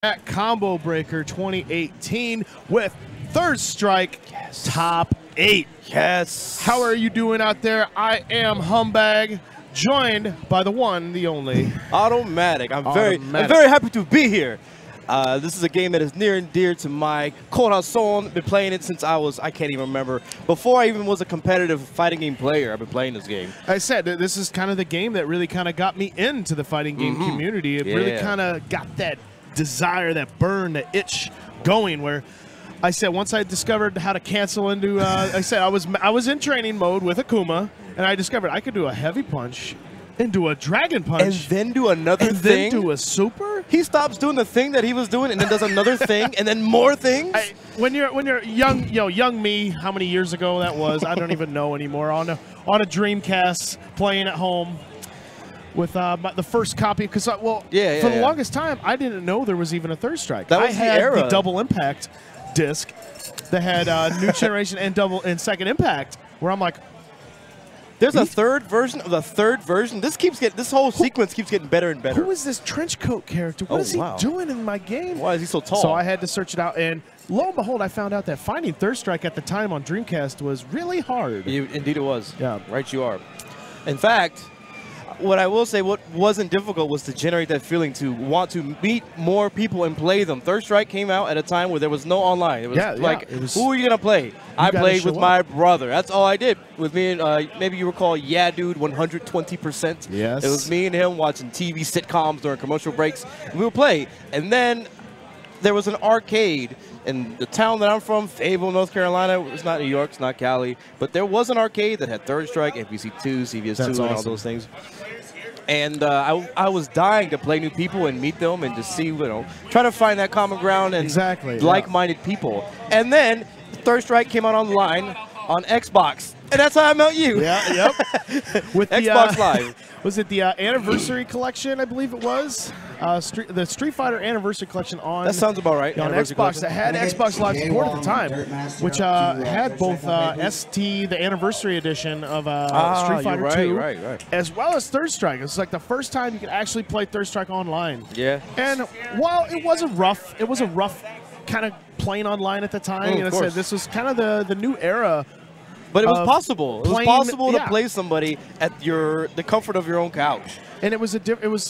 at Combo Breaker 2018 with Third Strike Top 8. Yes. How are you doing out there? I am Humbag, joined by the one, the only Automatic. I'm very happy to be here. This is a game that is near and dear to my corazón. Been playing it since I can't even remember. Before I even was a competitive fighting game player, I've been playing this game. I said this is kind of the game that really kind of got me into the fighting game community. It really kind of got that desire, that burn, that itch going where I said once I discovered how to cancel into, I said I was in training mode with Akuma, and I discovered I could do a heavy punch and do a dragon punch. And then do another and thing. then do a super? He stops doing the thing that he was doing and then does another thing and then more things? When you're young, young me, how many years ago that was, I don't even know anymore, on a Dreamcast playing at home with the first copy, because for the longest time I didn't know there was even a Third Strike. That was I had the era. The Double Impact disc that had New Generation and Second Impact, where I'm like, there's a third version of the third version. This whole sequence keeps getting better and better. Who is this trench coat character? What is he doing in my game? Why is he so tall? So I had to search it out, and lo and behold, I found out that finding Third Strike at the time on Dreamcast was really hard. Indeed it was. Yeah. Right you are. In fact, what I will say, what wasn't difficult was to generate that feeling to want to meet more people and play them. Third Strike came out at a time where there was no online. It was who are you going to play? I played with my brother. That's all I did. With me and maybe you recall Yeah Dude 120%. Yes. It was me and him watching TV sitcoms during commercial breaks. And we would play. And then there was an arcade in the town that I'm from, Fayetteville, North Carolina. It's not New York, it's not Cali. But there was an arcade that had Third Strike, FBC2, CVS2, and all those things. And I was dying to play new people and meet them and just see, try to find that common ground and like-minded people. And then Third Strike came out online on Xbox. And that's how I met you. Yeah, yep. With Xbox Live. Was it the Anniversary Collection, I believe it was? The Street Fighter Anniversary Collection on... That sounds about right. On Xbox that had Xbox Live support at the time, which had both ST, the Anniversary Edition of Street Fighter 2, as well as Third Strike. It was like the first time you could actually play Third Strike online. Yeah. And while it was a rough kind of playing online at the time. This was kind of the new era. But it was possible. It was possible to play somebody at the comfort of your own couch. And it was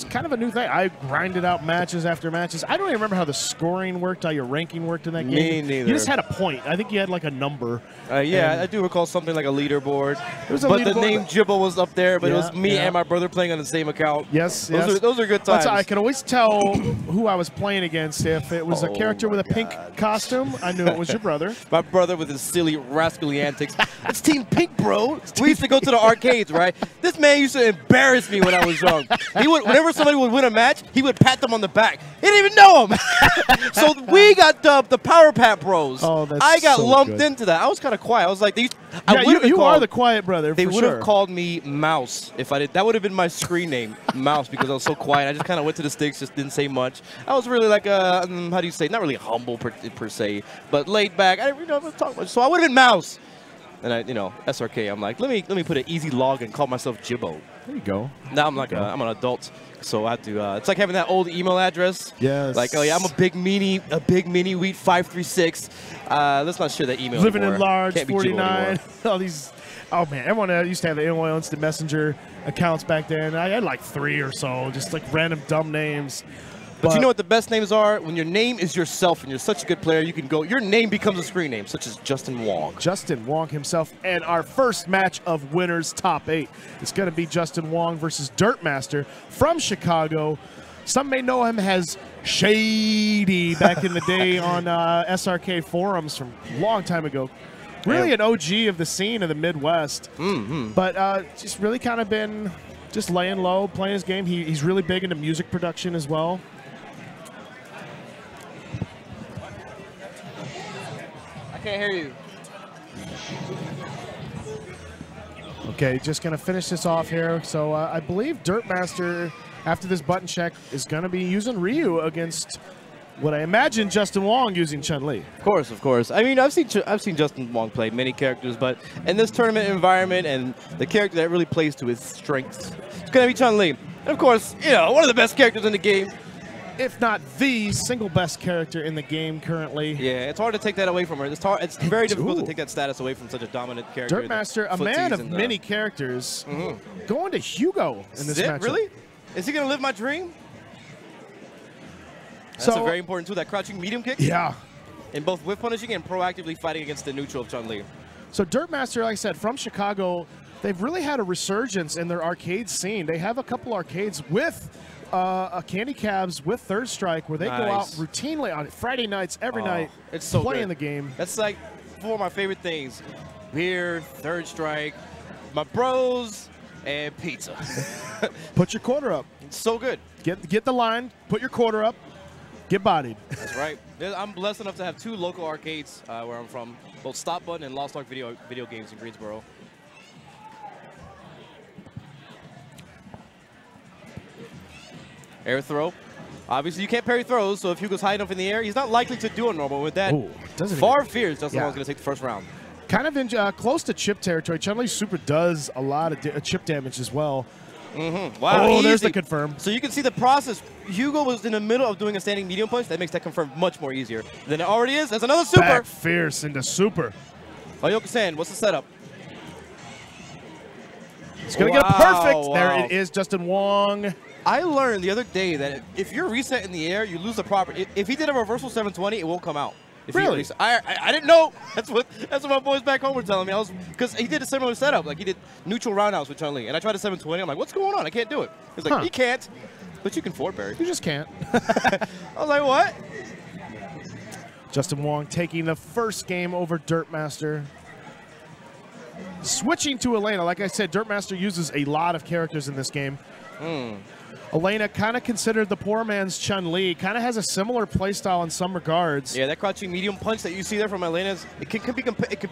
kind of a new thing. I grinded out matches after matches. I don't even remember how the scoring worked, how your ranking worked in that game. Me neither. You just had a point. I think you had like a number. Yeah, I do recall something like a leaderboard. The name Jibbo was up there, but it was me and my brother playing on the same account. Yes, those are good times. I could always tell who I was playing against. If it was a character with a pink costume, I knew it was your brother. My brother with his silly, rascally antics. It's Team Pink, bro. We used to go to the arcades, right? This man used to embarrass me when I was young. Whenever somebody would win a match, he would pat them on the back. He didn't even know him. So we got dubbed the Power Pat Bros. Oh, that's I got lumped into that. I was kind of quiet. I was like, you are the quiet brother. They would have called me Mouse if I did. That would have been my screen name, Mouse, because I was so quiet. I just kind of went to the sticks, just didn't say much. I was really like how do you say? Not really humble per se, but laid back. I didn't talk much. So I would have been Mouse. And SRK, I'm like, let me put an easy log and call myself Jibbo. There you go. Now I'm like I'm an adult, so I have to. It's like having that old email address. Yes. Like, oh yeah, I'm a big mini wheat 536. Let's not share that email. Living anymore. in large, Can't be 49. All these. Oh man, everyone used to have the NY Instant Messenger accounts back then. I had like 3 or so, just like random dumb names. But you know what the best names are? When your name is yourself and you're such a good player, you can go, your name becomes a screen name, such as Justin Wong. Justin Wong himself. And our first match of Winners Top 8 is going to be Justin Wong versus Dirtmaster from Chicago. Some may know him as Shady back in the day on SRK forums from a long time ago. Really an OG of the scene of the Midwest. But just really kind of been just laying low, playing his game. He's really big into music production as well. Can't hear you. Okay, just going to finish this off here. So I believe Dirtmaster, after this button check, is going to be using Ryu against what I imagine Justin Wong using Chun-Li. Of course. I mean, I've seen Justin Wong play many characters, but in this tournament environment and the character that really plays to his strengths, it's going to be Chun-Li. And of course, one of the best characters in the game. if not the single best character in the game currently. Yeah, it's hard to take that away from her. It's very difficult to take that status away from such a dominant character. Dirtmaster, a man of many characters, going to Hugo in this matchup. Really? Is he going to live my dream? That's a very important tool, that crouching medium kick. Yeah. In both whiff punishing and proactively fighting against the neutral of Chun-Li. So Dirtmaster, like I said, from Chicago, they've really had a resurgence in their arcade scene. They have a couple arcades with candy cabs with Third Strike where they go out routinely on Friday nights, every night, it's so playing good. the game. That's like four of my favorite things. Beer, Third Strike, my bros, and pizza. Put your quarter up. It's so good. Get the line, put your quarter up, get bodied. That's right. I'm blessed enough to have 2 local arcades where I'm from, both Stop Button and Lost Ark video games in Greensboro. Air throw. Obviously, you can't parry throws, so if Hugo's high enough in the air, he's not likely to do a normal. With that, far fears Justin Wong's going to take the first round. Kind of in, close to chip territory. Chun-Li super does a lot of chip damage as well. Wow, there's the confirm. So you can see the process. Hugo was in the middle of doing a standing medium punch. That makes that confirm much more easier than it already is. That's another super. Back fierce into super. Ayoka-san, what's the setup? It's going to get a perfect. There it is, Justin Wong. I learned the other day that if you're reset in the air, you lose the proper. If he did a reversal 720, it won't come out. Really? I didn't know. That's what my boys back home were telling me. Because he did a similar setup. Like he did neutral roundhouse with Chun-Li, and I tried a 720. I'm like, what's going on? I can't do it. He's like, he can't, but you can forward parry. You just can't. I was like, what? Justin Wong taking the first game over Dirtmaster. Switching to Elena, like I said, Dirtmaster uses a lot of characters in this game. Elena, kind of considered the poor man's Chun-Li, kind of has a similar playstyle in some regards. Yeah, that crouching medium punch that you see there from Elena's, it could be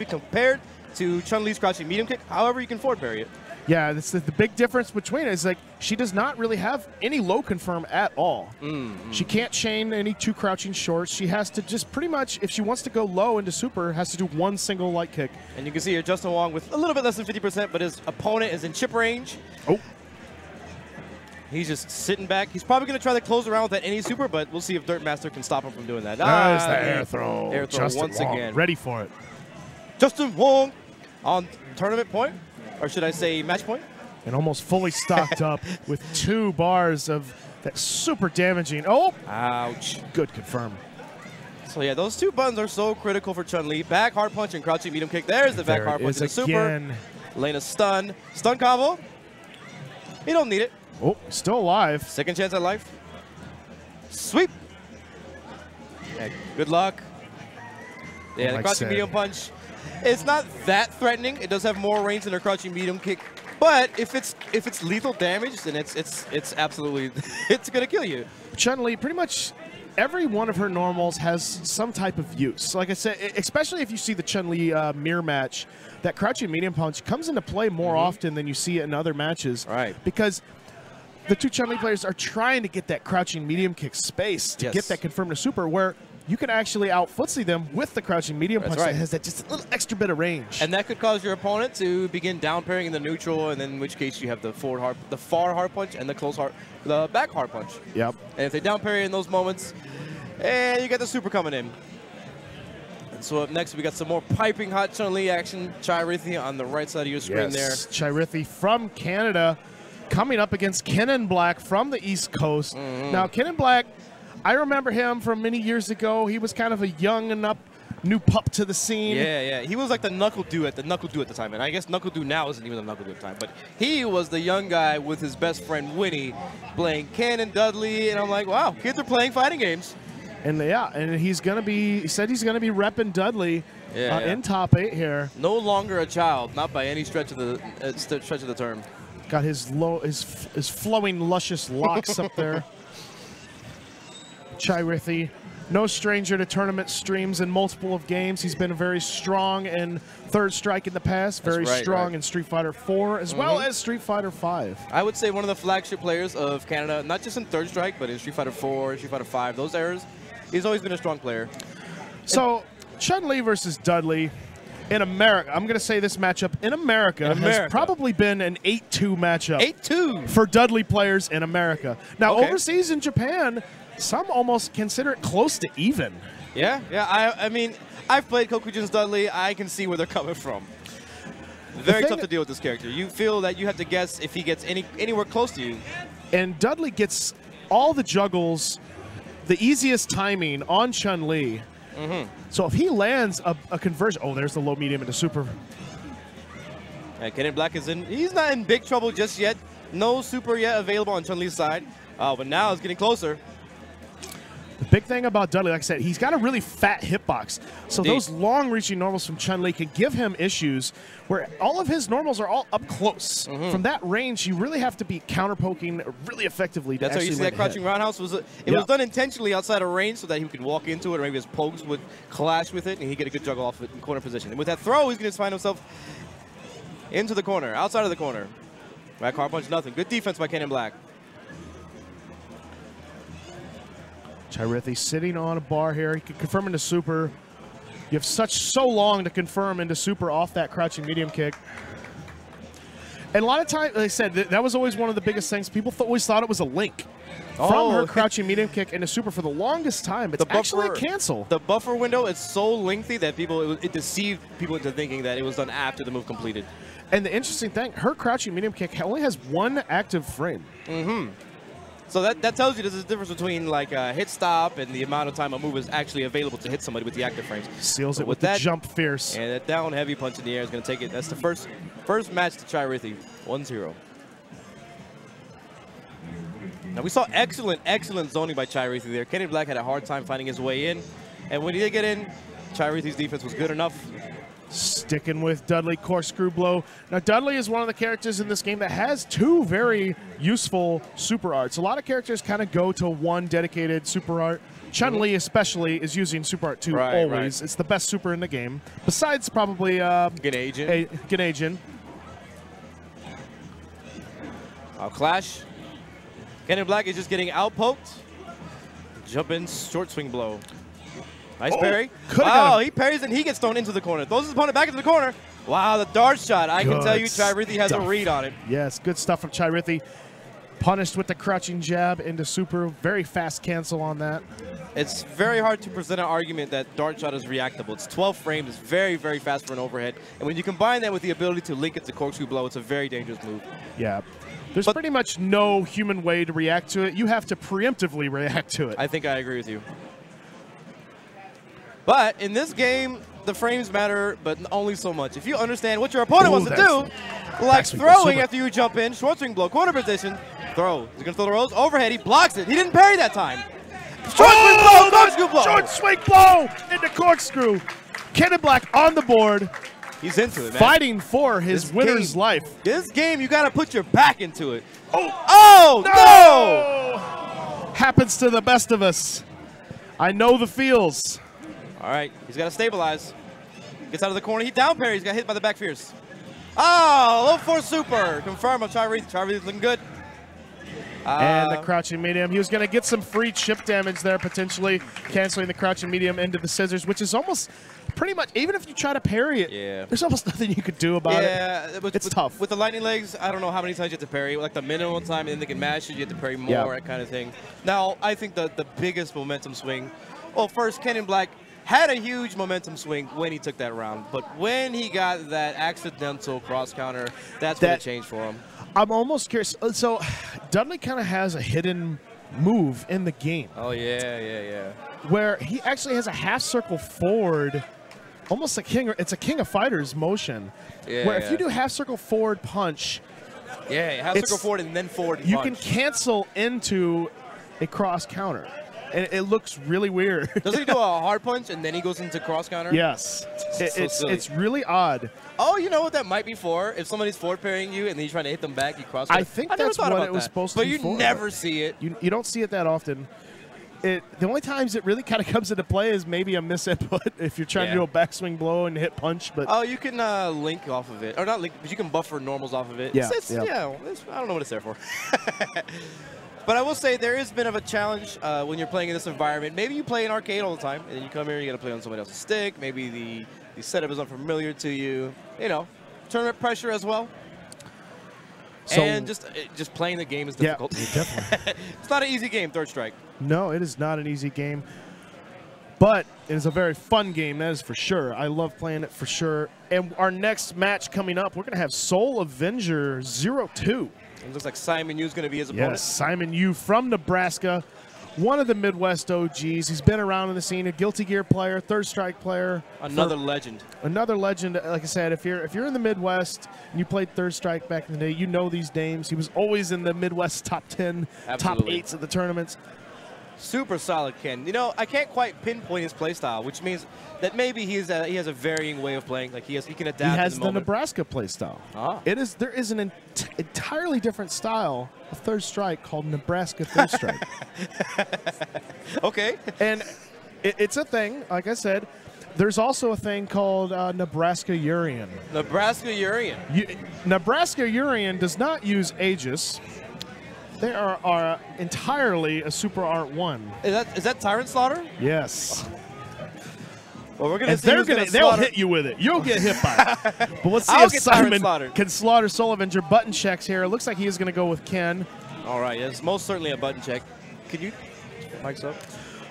compared to Chun-Li's crouching medium kick. However, you can forward parry it. Yeah, that's the big difference between it is like she does not really have any low confirm at all. She can't chain any 2 crouching shorts. She has to just pretty much, if she wants to go low into super, has to do 1 single light kick. And you can see here Justin Wong with a little bit less than 50%, but his opponent is in chip range. He's just sitting back. He's probably going to try to close around with that any super, but we'll see if Dirtmaster can stop him from doing that. There's the air throw. Air throw Justin once Wong, again. ready for it. Justin Wong on tournament point, or should I say match point? And almost fully stocked up with 2 bars of that super damaging. Ouch. Good confirm. So yeah, those 2 buttons are so critical for Chun-Li. Back hard punch and crouching medium kick. There's the back hard punch and the super. Elena's stun. Stun combo. He don't need it. Still alive. Second chance at life. Sweep. Yeah, good luck. Yeah, the crouching medium punch. It's not that threatening. It does have more range than a crouching medium kick. But if it's lethal damage, then it's absolutely it's gonna kill you. Chun-Li, pretty much every one of her normals has some type of use. Like I said, especially if you see the Chun-Li mirror match, that crouching medium punch comes into play more often than you see it in other matches. Right. Because the 2 Chun-Li players are trying to get that crouching medium kick space to get that confirmed to super, where you can actually out-footsie them with the crouching medium punch that has that just a little extra bit of range. And that could cause your opponent to begin down parrying in the neutral, and then in which case you have the far hard punch and the back hard punch. Yep. And if they down parry in those moments, you got the super coming in. And so up next, we got some more piping hot Chun-Li action. Riffey on the right side of your screen there. Riffey from Canada coming up against Kenan Black from the East Coast. Now, Kenan Black, I remember him from many years ago. He was kind of a young and up new pup to the scene. Yeah. He was like the Knuckle Dew at the time. And I guess Knuckle Dew now isn't even the Knuckle Dew at the time. But he was the young guy with his best friend Winnie playing Ken and Dudley. And I'm like, wow, kids are playing fighting games. And and he said he's gonna be repping Dudley in top 8 here. No longer a child, not by any stretch of the term. Got his flowing luscious locks up there. Riffey, no stranger to tournament streams in multiple of games. He's been very strong in Third Strike in the past, very strong in Street Fighter 4 as well as Street Fighter 5. I would say one of the flagship players of Canada, not just in Third Strike, but in Street Fighter 4, Street Fighter 5, those eras. He's always been a strong player. So Chun-Li versus Dudley. in America, I'm going to say this matchup in America has probably been an 8-2 matchup. 8-2 for Dudley players in America. Now, okay. overseas in Japan, some almost consider it close to even. Yeah, yeah. I mean, I've played Kokujin's Dudley. I can see where they're coming from. Very tough to deal with this character. You feel that you have to guess if he gets anywhere close to you. And Dudley gets all the juggles, the easiest timing on Chun-Li. So if he lands a conversion, oh, there's the low medium into super. And Ken in Black is he's not in big trouble just yet. No super yet available on Chun-Li's side. Oh, but now it's getting closer. The big thing about Dudley, like I said, he's got a really fat hitbox. So those long-reaching normals from Chun-Li can give him issues where all of his normals are all up close. From that range, you really have to be counter-poking really effectively to That's how you see that crouching roundhouse. Was done intentionally outside of range so that he could walk into it, or maybe his pokes would clash with it, and he'd get a good juggle off it in corner position. And with that throw, he's going to find himself into the corner, outside of the corner. Right, car punch, nothing. Good defense by Ken in Black. Riffey sitting on a bar here. He can confirm into super. You have so long to confirm into super off that crouching medium kick. And a lot of times, like I said, that was always one of the biggest things. People always thought it was a link from her crouching medium kick into super for the longest time. It's actually a cancel. The buffer window is so lengthy that it deceived people into thinking that it was done after the move completed. And the interesting thing, her crouching medium kick only has one active frame. So that tells you there's a difference between like a hit stop and the amount of time a move is actually available to hit somebody with the active frames. Seals it with the jump fierce. And that down heavy punch in the air is going to take it. That's the first match to Riffey. 1-0. Now we saw excellent zoning by Riffey there. Ken in Black had a hard time finding his way in. And when he did get in, Riffey's defense was good enough. Sticking with Dudley, corkscrew blow. Now, Dudley is one of the characters in this game that has two very useful super arts. A lot of characters kind of go to one dedicated super art. Chun-Li especially is using super art 2 always. Right. It's the best super in the game, besides probably Ganajin. Clash. Ken in Black is just getting out-poked. Jump in, short swing blow. Nice parry. Wow, he parries and he gets thrown into the corner. Throws his opponent back into the corner. Wow, the dart shot. I can tell you Riffey has a read on it. Yes, good stuff from Riffey. Punished with the crouching jab into super. Very fast cancel on that. It's very hard to present an argument that dart shot is reactable. It's 12 frames. It's very, very fast for an overhead. And when you combine that with the ability to link it to corkscrew blow, it's a very dangerous move. Yeah. There's pretty much no human way to react to it. You have to preemptively react to it. I think I agree with you. But in this game, the frames matter, but only so much. If you understand what your opponent wants to do, like throwing after you jump in, short swing blow, corner position, throw. He's going to throw the rolls, overhead, he blocks it. He didn't parry that time. Short swing blow, corkscrew blow. Short swing blow into corkscrew. Ken in Black on the board. He's into it, man. Fighting for his winner's life. This game, you got to put your back into it. Oh, no! Happens to the best of us. I know the feels. All right, he's got to stabilize. Gets out of the corner. He down parry. He's got hit by the back fierce. Oh, low force super. Confirm of Riffey looking good. And the crouching medium. He was going to get some free chip damage there, potentially canceling the crouching medium into the scissors, which is almost pretty much, even if you try to parry it, there's almost nothing you could do about it. It's tough. With the lightning legs, I don't know how many times you have to parry. Like the minimum time, and then they can mash it, you have to parry more, that kind of thing. Now, I think the biggest momentum swing, well, first, Ken in Black had a huge momentum swing when he took that round. But when he got that accidental cross counter, that's when it changed for him. I'm almost curious. So Dudley kind of has a hidden move in the game. Oh, yeah. Where he actually has a half circle forward, almost a it's a King of Fighters motion. Where if you do half circle forward punch. Yeah, half circle forward and then forward punch. You can cancel into a cross counter. And it looks really weird. Doesn't he do a hard punch and then he goes into cross counter? Yes. It's really odd. Oh, you know what that might be for? If somebody's forward parrying you and then you're trying to hit them back, you cross counter. I think that's what it was supposed to be for. But you never see it. You don't see it that often. The only times it really kind of comes into play is maybe a misinput if you're trying to do a backswing blow and hit punch. But oh, you can link off of it. Or not link, but you can buffer normals off of it. Yeah. I don't know what it's there for. But I will say there is a bit of a challenge when you're playing in this environment. Maybe you play in arcade all the time, and then you come here, you got to play on somebody else's stick. Maybe the setup is unfamiliar to you. You know, tournament pressure as well. So, and just playing the game is difficult. Yeah, definitely. It's not an easy game, Third Strike. No, it is not an easy game. But it is a very fun game, that is for sure. I love playing it for sure. And our next match coming up, we're going to have Soul Avenger 02. It looks like Simon Yu's going to be his opponent. Yes, Simon Yu from Nebraska, one of the Midwest OGs. He's been around in the scene, a Guilty Gear player, Third Strike player. Another legend. Another legend. Like I said, if you're in the Midwest and you played Third Strike back in the day, you know these names. He was always in the Midwest top 10, Absolutely. top 8s of the tournaments. Super solid Ken. You know, I can't quite pinpoint his playstyle, which means that maybe he has a varying way of playing. Like he can adapt. He has in the Nebraska playstyle. Ah. There is an entirely different style of Third Strike called Nebraska Third Strike. Okay. And it's a thing. Like I said, there's also a thing called Nebraska Urian. Nebraska Urian. Nebraska Urian does not use Aegis. They are entirely a Super Art 1. Is that Tyrant Slaughter? Yes. Well, we're gonna see they'll hit you with it. You'll get hit by it. But let's see if Simon can slaughter Soul Avenger. Button checks here. It looks like he is going to go with Ken. All right, it's most certainly a button check. Could you mics up?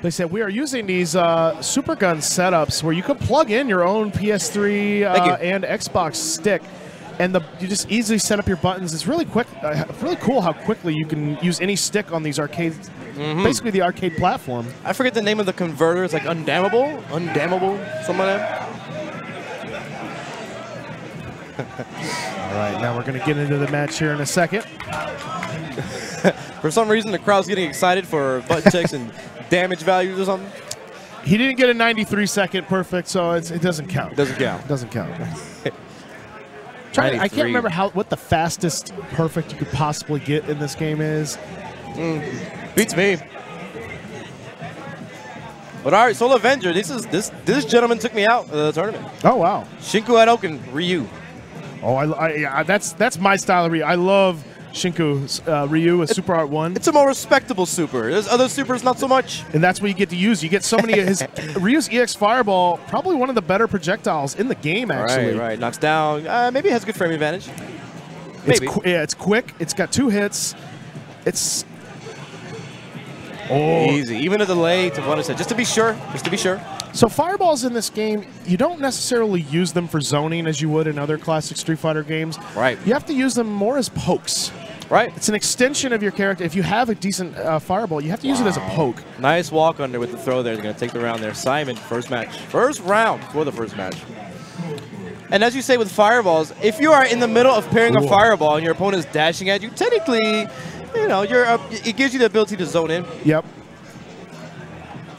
They said we are using these Super Gun setups where you can plug in your own PS3 and Xbox stick. And you just easily set up your buttons. It's really quick, really cool how quickly you can use any stick on these arcades. Basically, the arcade platform. I forget the name of the converter. It's like undammable, something like that. All right, now we're going to get into the match here in a second. For some reason, the crowd's getting excited for button checks and damage values or something. He didn't get a 93-second perfect, so it doesn't count. Doesn't count. Doesn't count. I can't remember what the fastest perfect you could possibly get in this game is. Beats me. But all right, Soul Avenger. This gentleman took me out of the tournament. Oh wow. Shinku Hadoken Ryu. Oh, yeah, that's my style of Ryu. I love Shinku Ryu with Super Art 1. It's a more respectable super. There's other supers not so much. And that's what you get to use. You get so many of his Ryu's EX Fireball, probably one of the better projectiles in the game, actually. Right. Knocks down. Maybe it has a good frame advantage. Maybe. It's quick. It's got 2 hits. It's easy. Even a delay to 1 set, just to be sure. So fireballs in this game, you don't necessarily use them for zoning as you would in other classic Street Fighter games. Right. You have to use them more as pokes. Right. It's an extension of your character. If you have a decent fireball, you have to use it as a poke. Nice walk under with the throw there. They're going to take the round there. Simon, first match. First round for the first match. And as you say with fireballs, if you are in the middle of pairing a fireball and your opponent is dashing at you, technically, you know, it gives you the ability to zone in. Yep.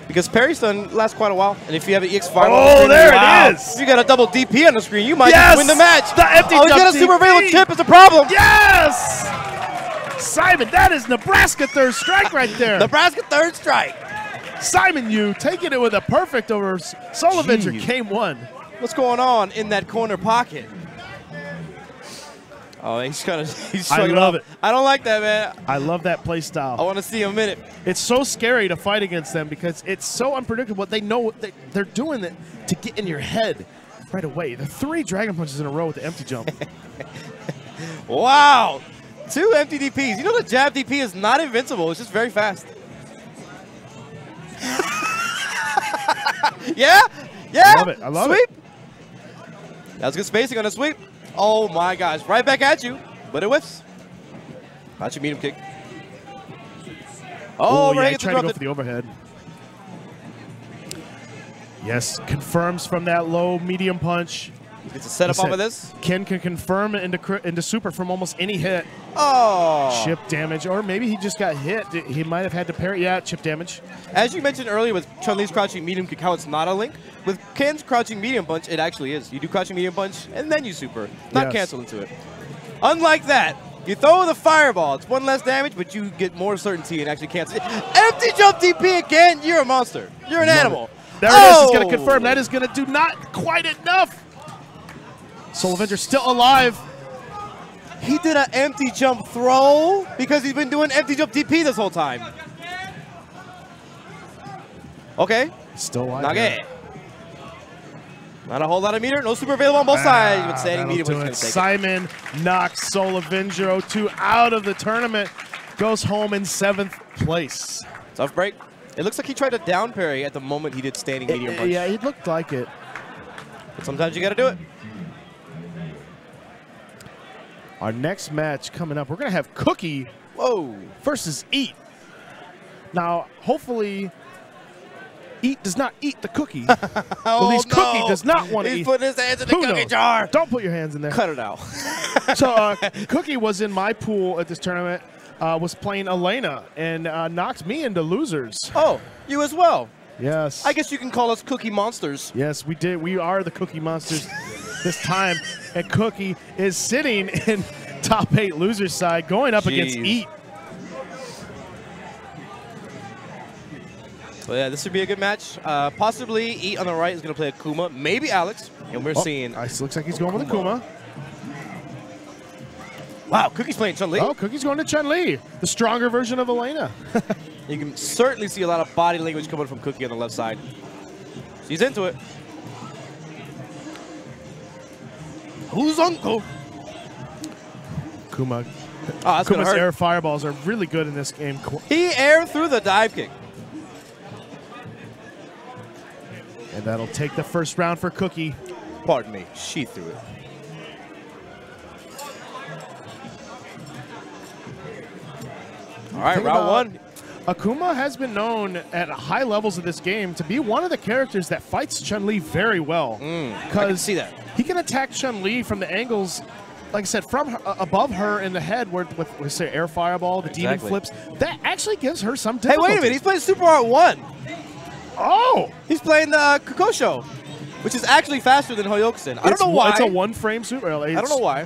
Because parry stun lasts quite a while, and if you have an EX Fireball, it is! If you got a double DP on the screen, you might just win the match. The empty jump got a super available chip is a problem. Yes! Simon, that is Nebraska Third Strike right there. Nebraska Third Strike. Simon Yu taking it with a perfect over Soul Avenger Game 1. What's going on in that corner pocket? Oh, he's struggling. I love it. I don't like that, man. I love that play style. I want to see him in it. It's so scary to fight against them because it's so unpredictable. They know they're doing it to get in your head right away. The 3 Dragon Punches in a row with the empty jump. Wow. 2 empty DPs. You know the jab DP is not invincible. It's just very fast. Yeah? I love it. I love it. That's good spacing on the sweep. Oh my gosh, right back at you, but it whiffs. Not your medium kick. Oh, yeah, he tried to go for the overhead. Yes, confirms from that low medium punch. Gets a setup off of this. Ken can confirm into super from almost any hit. Oh! Chip damage, or maybe he just got hit. He might have had to parry. Yeah, chip damage. As you mentioned earlier with Chun-Li's crouching medium kick, how it's not a link. With Ken's crouching medium punch, it actually is. You do crouching medium punch, and then you super. Not cancel into it. Unlike that, you throw the fireball. It's 1 less damage, but you get more certainty and actually cancel it. Empty jump DP again. You're a monster. You're an animal. There it is. He's going to confirm. That is going to do not quite enough. Soul Avenger still alive. He did an empty jump throw because he's been doing empty jump DP this whole time. Okay. Still alive. Nage. Not a whole lot of meter. No super available on both sides. But standing meter was going to take it. Simon knocks Soul Avenger 02 out of the tournament. Goes home in 7th place. Tough break. It looks like he tried to down parry at the moment he did standing medium punch. Yeah, it looked like it. But sometimes you got to do it. Our next match coming up, we're going to have Cookie versus Eat. Now, hopefully, Eat does not eat the cookie. At least Cookie does not want to eat. He's putting his hands in the cookie jar. Don't put your hands in there. Cut it out. So, Cookie was in my pool at this tournament, was playing Elena, and knocked me into losers. Oh, you as well. Yes. I guess you can call us Cookie Monsters. Yes, we did. We are the Cookie Monsters this time. And Cookie is sitting in top 8 losers side, going up against Eat. Well, yeah, this would be a good match. Possibly Eat on the right is going to play Akuma, maybe Alex, and we're seeing. Looks like he's going with Akuma. Wow, Cookie's playing Chun-Li. Oh, Cookie's going to Chun-Li, the stronger version of Elena. You can certainly see a lot of body language coming from Cookie on the left side. She's into it. Who's uncle? Kuma. Oh, Kuma's air fireballs are really good in this game. He aired through the dive kick. And that'll take the first round for Cookie. Pardon me, she threw it. All right, round one. Akuma has been known at high levels of this game to be one of the characters that fights Chun-Li very well. I can see that. He can attack Chun-Li from the angles, like I said, from her, above her in the head with say, air fireball, the demon flips. That actually gives her some difficulty. Hey, wait a minute. He's playing Super Art 1. Oh! He's playing the Kokosho, which is actually faster than Hoyokusen. I don't know why. It's a one-frame Super. I don't know why.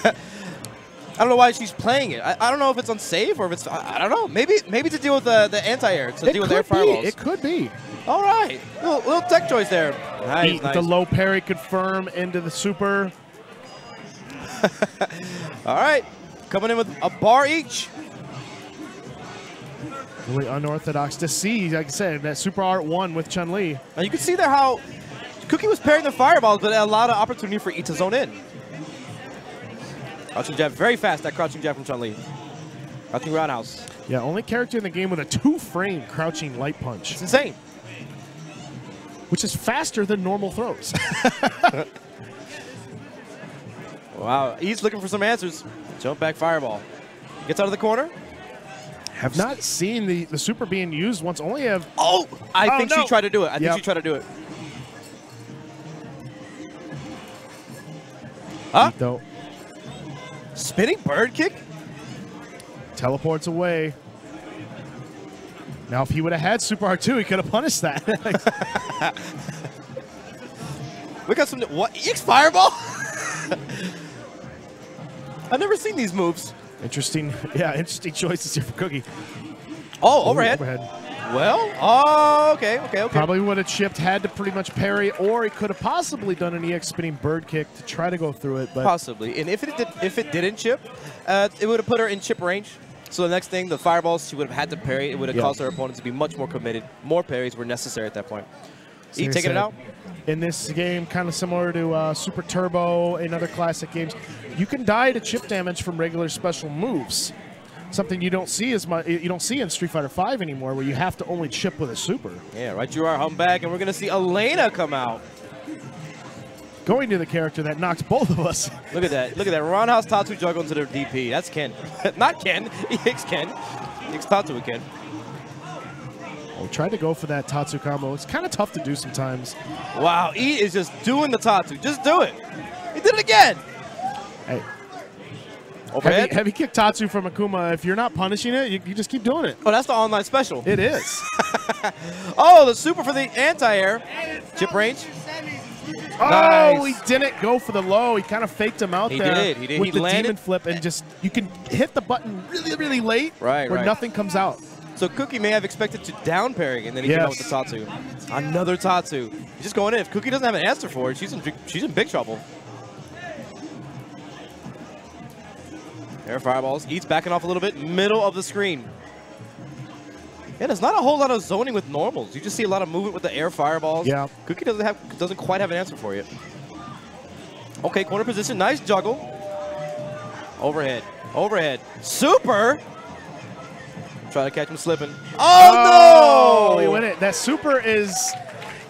I don't know why she's playing it. I don't know if it's unsafe or if it's. I don't know. Maybe to deal with the anti-air, to deal with air fireballs. It could be. All right. Little tech choice there. Nice, nice. The low parry confirm into the super. All right. Coming in with a bar each. Really unorthodox to see, like I said, that Super Art 1 with Chun-Li. Now you can see there how Cookie was parrying the fireballs, but it allowed an opportunity for Eat to zone in. Crouching jab, very fast, that crouching jab from Chun-Li. Crouching roundhouse. Yeah, only character in the game with a 2-frame crouching light punch. It's insane. Which is faster than normal throws. Wow, he's looking for some answers. Jump back fireball. Gets out of the corner. Have not seen the super being used once, only have... Oh! I think she tried to do it. I think she tried to do it. Huh? Though. Spinning bird kick? Teleports away. Now, if he would have had Super R2, he could have punished that. We got some... What? EX Fireball? I've never seen these moves. Interesting. Yeah, interesting choices here for Cookie. Oh, overhead. Well, oh, okay. Probably would have chipped, had to pretty much parry, or he could have possibly done an EX spinning bird kick to try to go through it. But possibly. And if it didn't chip, it would have put her in chip range. So the next thing, the fireballs, she would have had to parry. It would have caused her opponent to be much more committed. More parries were necessary at that point. Eat taking it out. In this game, kind of similar to Super Turbo and other classic games, you can die to chip damage from regular special moves. Something you don't see as much. You don't see in Street Fighter V anymore, where you have to only chip with a super. Yeah, right. You are hung back, and we're gonna see Elena come out. Going to the character that knocked both of us. Look at that. Look at that. Roundhouse Tatsu juggle into their DP. That's Ken. Not Ken. EX Ken. EX Tatsu again. Oh, tried to go for that Tatsu combo. It's kind of tough to do sometimes. Wow, E is just doing the Tatsu. Just do it. He did it again. Hey. Overhead? Heavy kick Tatsu from Akuma. If you're not punishing it, you just keep doing it. Oh, that's the online special. It is. Oh, the super for the anti-air. Chip range. Oh, nice. He didn't go for the low. He kind of faked him out there. He did. With the demon flip, and just, you can hit the button really, really late where nothing comes out. So Cookie may have expected to down parry, and then he came out with the Tatsu. Another Tatsu. He's just going in. If Cookie doesn't have an answer for it, she's in big trouble. Air fireballs. Eats backing off a little bit. Middle of the screen. Yeah, there's not a whole lot of zoning with normals. You just see a lot of movement with the air fireballs. Yeah. Cookie doesn't quite have an answer for you. Okay, corner position. Nice juggle. Overhead. Overhead. Super. Try to catch him slipping. Oh, no! You win it. That super is,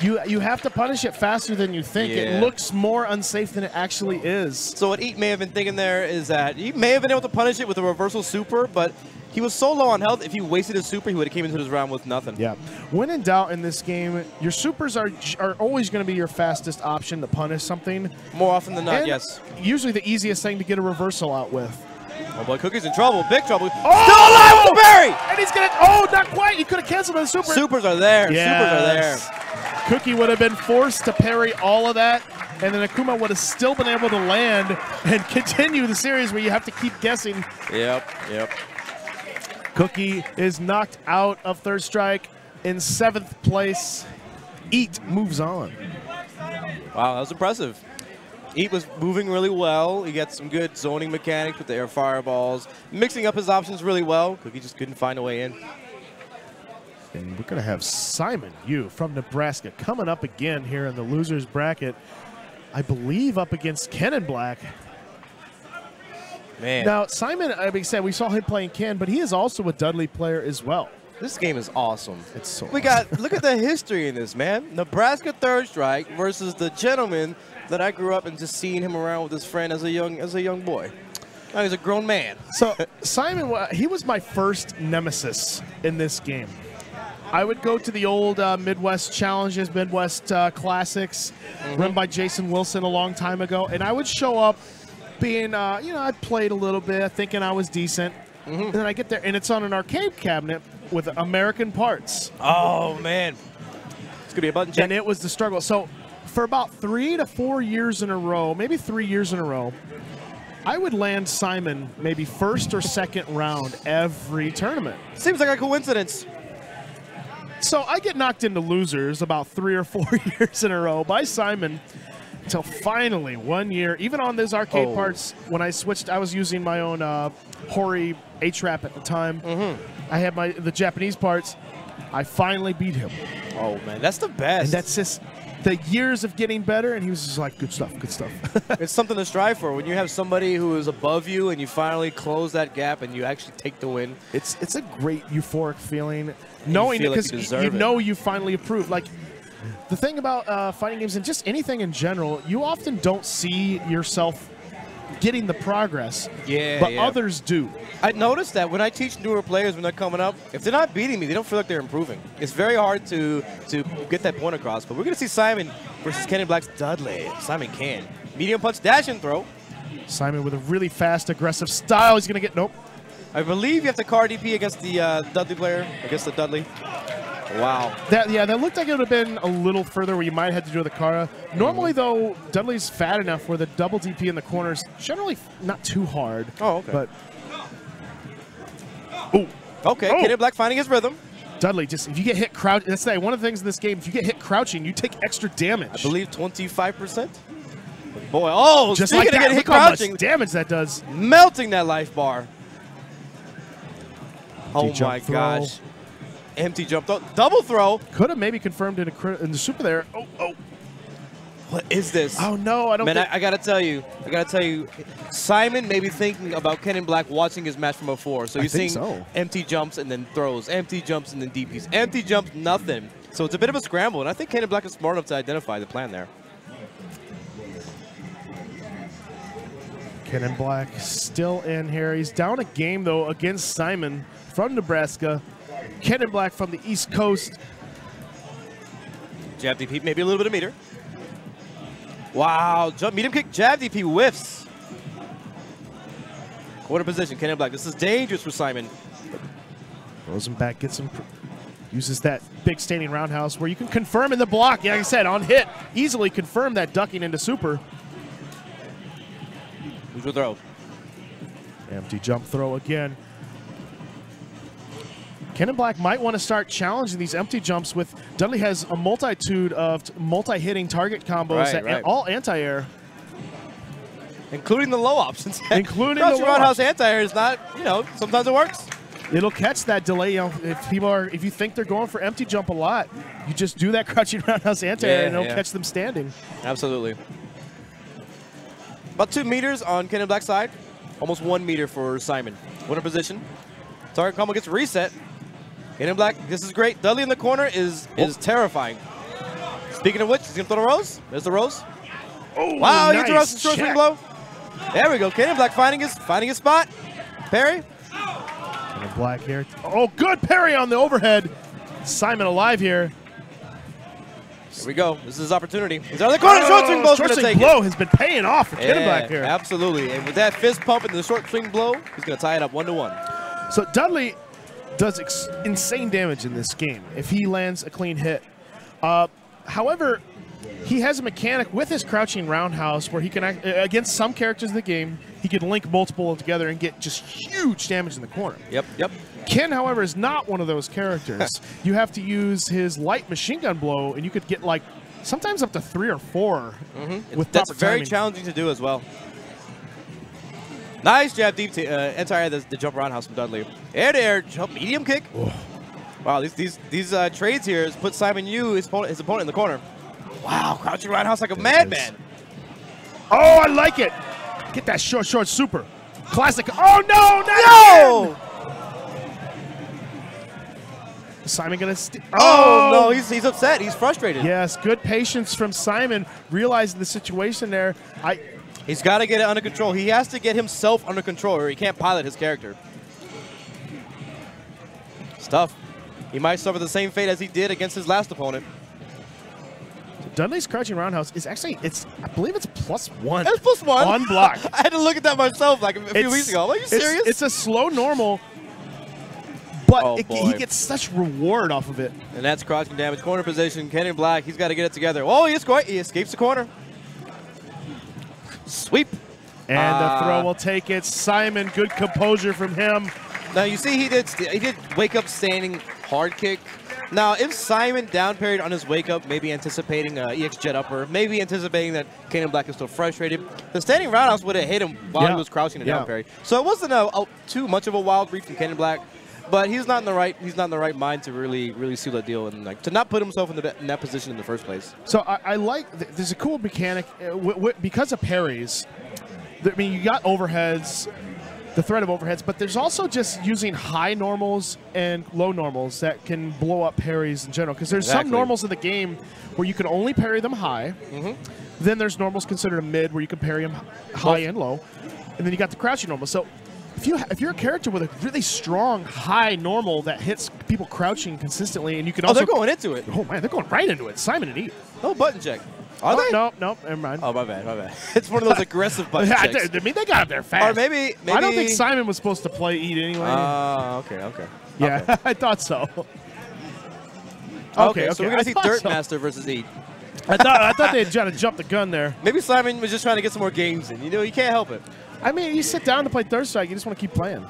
you have to punish it faster than you think. Yeah. It looks more unsafe than it actually is. So what Eat may have been thinking there is that he may have been able to punish it with a reversal super, but he was so low on health, if he wasted his super, he would have came into this round with nothing. Yeah. When in doubt in this game, your supers are always going to be your fastest option to punish something. More often than not, And yes. usually the easiest thing to get a reversal out with. Oh boy, Cookie's in trouble, big trouble. Oh! Still alive with the berry! And he's going to, oh, not quite. He could have canceled the super. Supers are there, Yes. supers are there. Cookie would have been forced to parry all of that, and then Akuma would have still been able to land and continue the series where you have to keep guessing. Yep, yep. Cookie is knocked out of third strike in 7th place. Eat moves on. Wow, that was impressive. Eat was moving really well. He got some good zoning mechanics with the air fireballs, mixing up his options really well. Cookie just couldn't find a way in. And we're going to have Simon Yu from Nebraska coming up again here in the losers bracket. I believe up against Ken Black. Man. Now, Simon, I mean, said we saw him playing Ken, but he is also a Dudley player as well. This game is awesome. It's so We awesome. got, look at the history in this, man. Nebraska third strike versus the gentleman that I grew up and just seeing him around with his friend as a young boy. Now he's a grown man. So Simon, he was my first nemesis in this game. I would go to the old Midwest Challenges, Midwest Classics, run by Jason Wilson a long time ago, and I would show up being, you know, I played a little bit, thinking I was decent, and then I get there, and it's on an arcade cabinet with American parts. Oh, man. It's going to be a button check. And it was the struggle. So for about 3 to 4 years in a row, maybe 3 years in a row, I would land Simon maybe first or second round every tournament. Seems like a coincidence. So I get knocked into losers about 3 or 4 years in a row by Simon until finally 1 year, even on those arcade parts, when I switched, I was using my own Hori H-Rap at the time. I had the Japanese parts. I finally beat him. Oh, man, that's the best. And that's just the years of getting better, and he was just like, good stuff, good stuff. It's something to strive for. When you have somebody who is above you and you finally close that gap and you actually take the win. It's a great euphoric feeling, knowing feel like because you deserve you it. know you finally improved. Like, the thing about fighting games and just anything in general, you often don't see yourself getting the progress, but others do. I noticed that when I teach newer players when they're coming up, if they're not beating me, they don't feel like they're improving. It's very hard to get that point across. But we're going to see Simon versus Ken Black's Dudley. Simon can. Medium punch, dash and throw. Simon with a really fast, aggressive style. He's going to get, nope. I believe you have to car DP against the Dudley player, against the Dudley. Wow. That looked like it would have been a little further where you might have had to do the Kara. Normally, though, Dudley's fat enough where the double DP in the corner is generally not too hard. Oh, okay. But Okay, Ken Black finding his rhythm. Dudley, just if you get hit crouching, that's one of the things in this game. If you get hit crouching, you take extra damage. I believe 25%. Boy, oh, just speaking like that. of getting hit Look how crouching, much damage that does. melting that life bar. Oh my throw. gosh. Empty jump throw. Double throw. Could have maybe confirmed in the super there. Oh. What is this? Oh, no, I don't Man, think. I got to tell you, Simon may be thinking about Ken Black watching his match from before. So you're seeing empty jumps and then throws, empty jumps and then DPs, empty jumps, nothing. So it's a bit of a scramble, and I think Ken Black is smart enough to identify the plan there. Ken Black still in here. He's down a game, though, against Simon from Nebraska. Ken Black from the East Coast. Jab DP, maybe a little bit of meter. Wow, jump, medium kick, jab DP whiffs. Quarter position, Ken Black. This is dangerous for Simon. Rosenback gets him, uses that big standing roundhouse where you can confirm in the block. Yeah, like I said, on hit, easily confirm that ducking into super. Neutral throw. Empty jump throw again. Ken Black might want to start challenging these empty jumps with, Dudley has a multitude of multi-hitting target combos that all anti-air. Including the low options. Including the Crouching low roundhouse anti-air is not, you know, sometimes it works. It'll catch that delay. You know, if you think they're going for empty jump a lot, you just do that crouching roundhouse anti-air and it'll catch them standing. Absolutely. About 2 meters on Ken and Black's side. Almost 1 meter for Simon. Winner position. Target combo gets reset. Ken and Black, this is great. Dudley in the corner is terrifying. Speaking of which, he's gonna throw the rose. There's the rose. Oh, wow, nice he throws the short swing blow. There we go. Ken and Black finding his spot. Parry. And Black here. Oh, good parry on the overhead. Simon alive here. Here we go. This is his opportunity. He's out of the corner. Short swing blow. Short swing blow has been paying off for Ken and Black here. Absolutely. And with that fist pump and the short swing blow, he's going to tie it up 1-1. So Dudley does insane damage in this game if he lands a clean hit. However, he has a mechanic with his crouching roundhouse where he can, against some characters in the game, he can link multiple together and get just huge damage in the corner. Yep. Ken, however, is not one of those characters. You have to use his light machine gun blow, and you could get like sometimes up to 3 or 4. That's very challenging to do as well. Nice jab deep to anti-air the jump roundhouse from Dudley. Air-to-air jump medium kick. Oh. Wow, these trades here has put Simon Yu, his opponent in the corner. Wow, crouching roundhouse like a madman. Oh, I like it. Get that short super. Classic. Oh, no! Simon gonna oh no, he's upset. He's frustrated. Yes, good patience from Simon, realizing the situation there. He's got to get it under control. He has to get himself under control or he can't pilot his character. It's tough. He might suffer the same fate as he did against his last opponent. Dudley's crouching roundhouse is actually, I believe it's +1. It's +1? On block. I had to look at that myself like a few weeks ago. Are you serious? It's a slow normal, but he gets such reward off of it. And that's crouching damage. Corner position. Ken and Black, he's got to get it together. Oh, he escapes the corner. Sweep. And the throw will take it. Simon, good composure from him. Now, you see he did wake up standing hard kick. Now, if Simon down parried on his wake up, maybe anticipating EX jet upper, maybe anticipating that Ken and Black is still frustrated, the standing roundhouse would have hit him while he was crouching a down parry. So it wasn't too much of a wild read from Ken and Black, but he's not in the right mind to really seal that deal and to not put himself in that position in the first place. So I like there's a cool mechanic because of parries. I mean, you got overheads. The threat of overheads, but there's also just using high normals and low normals that can blow up parries in general. Because there's some normals in the game where you can only parry them high. Then there's normals considered a mid where you can parry them high and low. And then you got the crouching normal. So if you're a character with a really strong high normal that hits people crouching consistently, and you can also... they're going into it. Oh, man, they're going right into it. Simon and E. No button check. Are they? No, never mind. Oh, my bad. It's one of those aggressive button checks. I mean, they got up there fast. Or maybe... I don't think Simon was supposed to play Eat anyway. Okay. Yeah, okay. I thought so. Okay, so we're going to see Dirtmaster versus Eat. I thought they had tried to jump the gun there. Maybe Simon was just trying to get some more games in. You know, you can't help it. I mean, you sit down to play Third Strike, you just want to keep playing.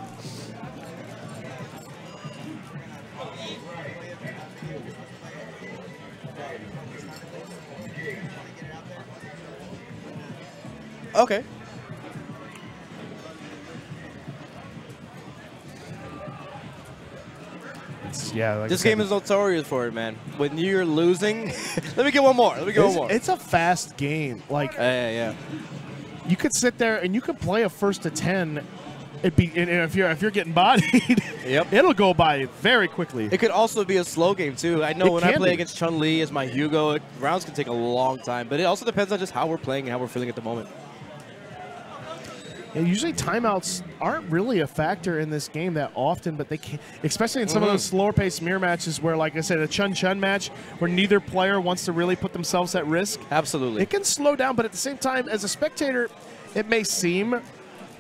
Okay. Like this game is notorious for it, man. When you're losing, let me get one more. It's a fast game. Like, yeah. You could sit there and you could play a 1st to 10. And if you're getting bodied, it'll go by very quickly. It could also be a slow game too. I know when I play against Chun-Li as my Hugo, rounds can take a long time. But it also depends on just how we're playing and how we're feeling at the moment. And usually timeouts aren't really a factor in this game that often, but they can, especially in some of those slower-paced mirror matches where, like I said, a Chun-Chun match where neither player wants to really put themselves at risk. Absolutely. It can slow down, but at the same time, as a spectator, it may seem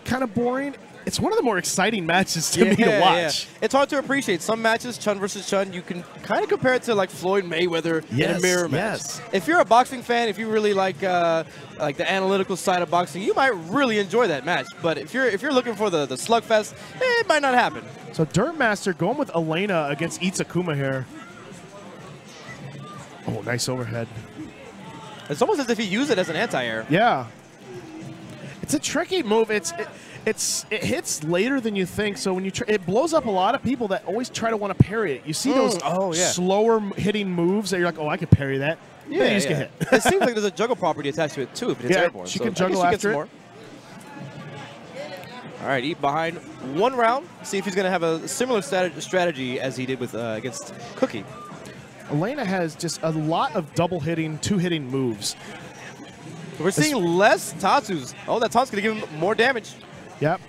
kind of boring. It's one of the more exciting matches to me to watch. Yeah. It's hard to appreciate. Some matches, Chun versus Chun, you can kind of compare it to like Floyd Mayweather in a mirror match. If you're a boxing fan, if you really like the analytical side of boxing, you might really enjoy that match. But if you're looking for the slugfest, it might not happen. So Dirtmaster going with Elena against Itsukuma here. Oh, nice overhead. It's almost as if he used it as an anti-air. Yeah. It's a tricky move. It hits later than you think. So when you it blows up a lot of people that always try to want to parry it. You see those slower hitting moves that you're like, oh, I could parry that. Yeah, you just get hit. It seems like there's a juggle property attached to it too if it's airborne. She can juggle after it. More. All right, Eat behind 1 round. See if he's going to have a similar strategy as he did with against Cookie. Elena has just a lot of double hitting, 2-hitting moves. We're seeing less Tatsus. Oh, that taunt's going to give him more damage. Yep.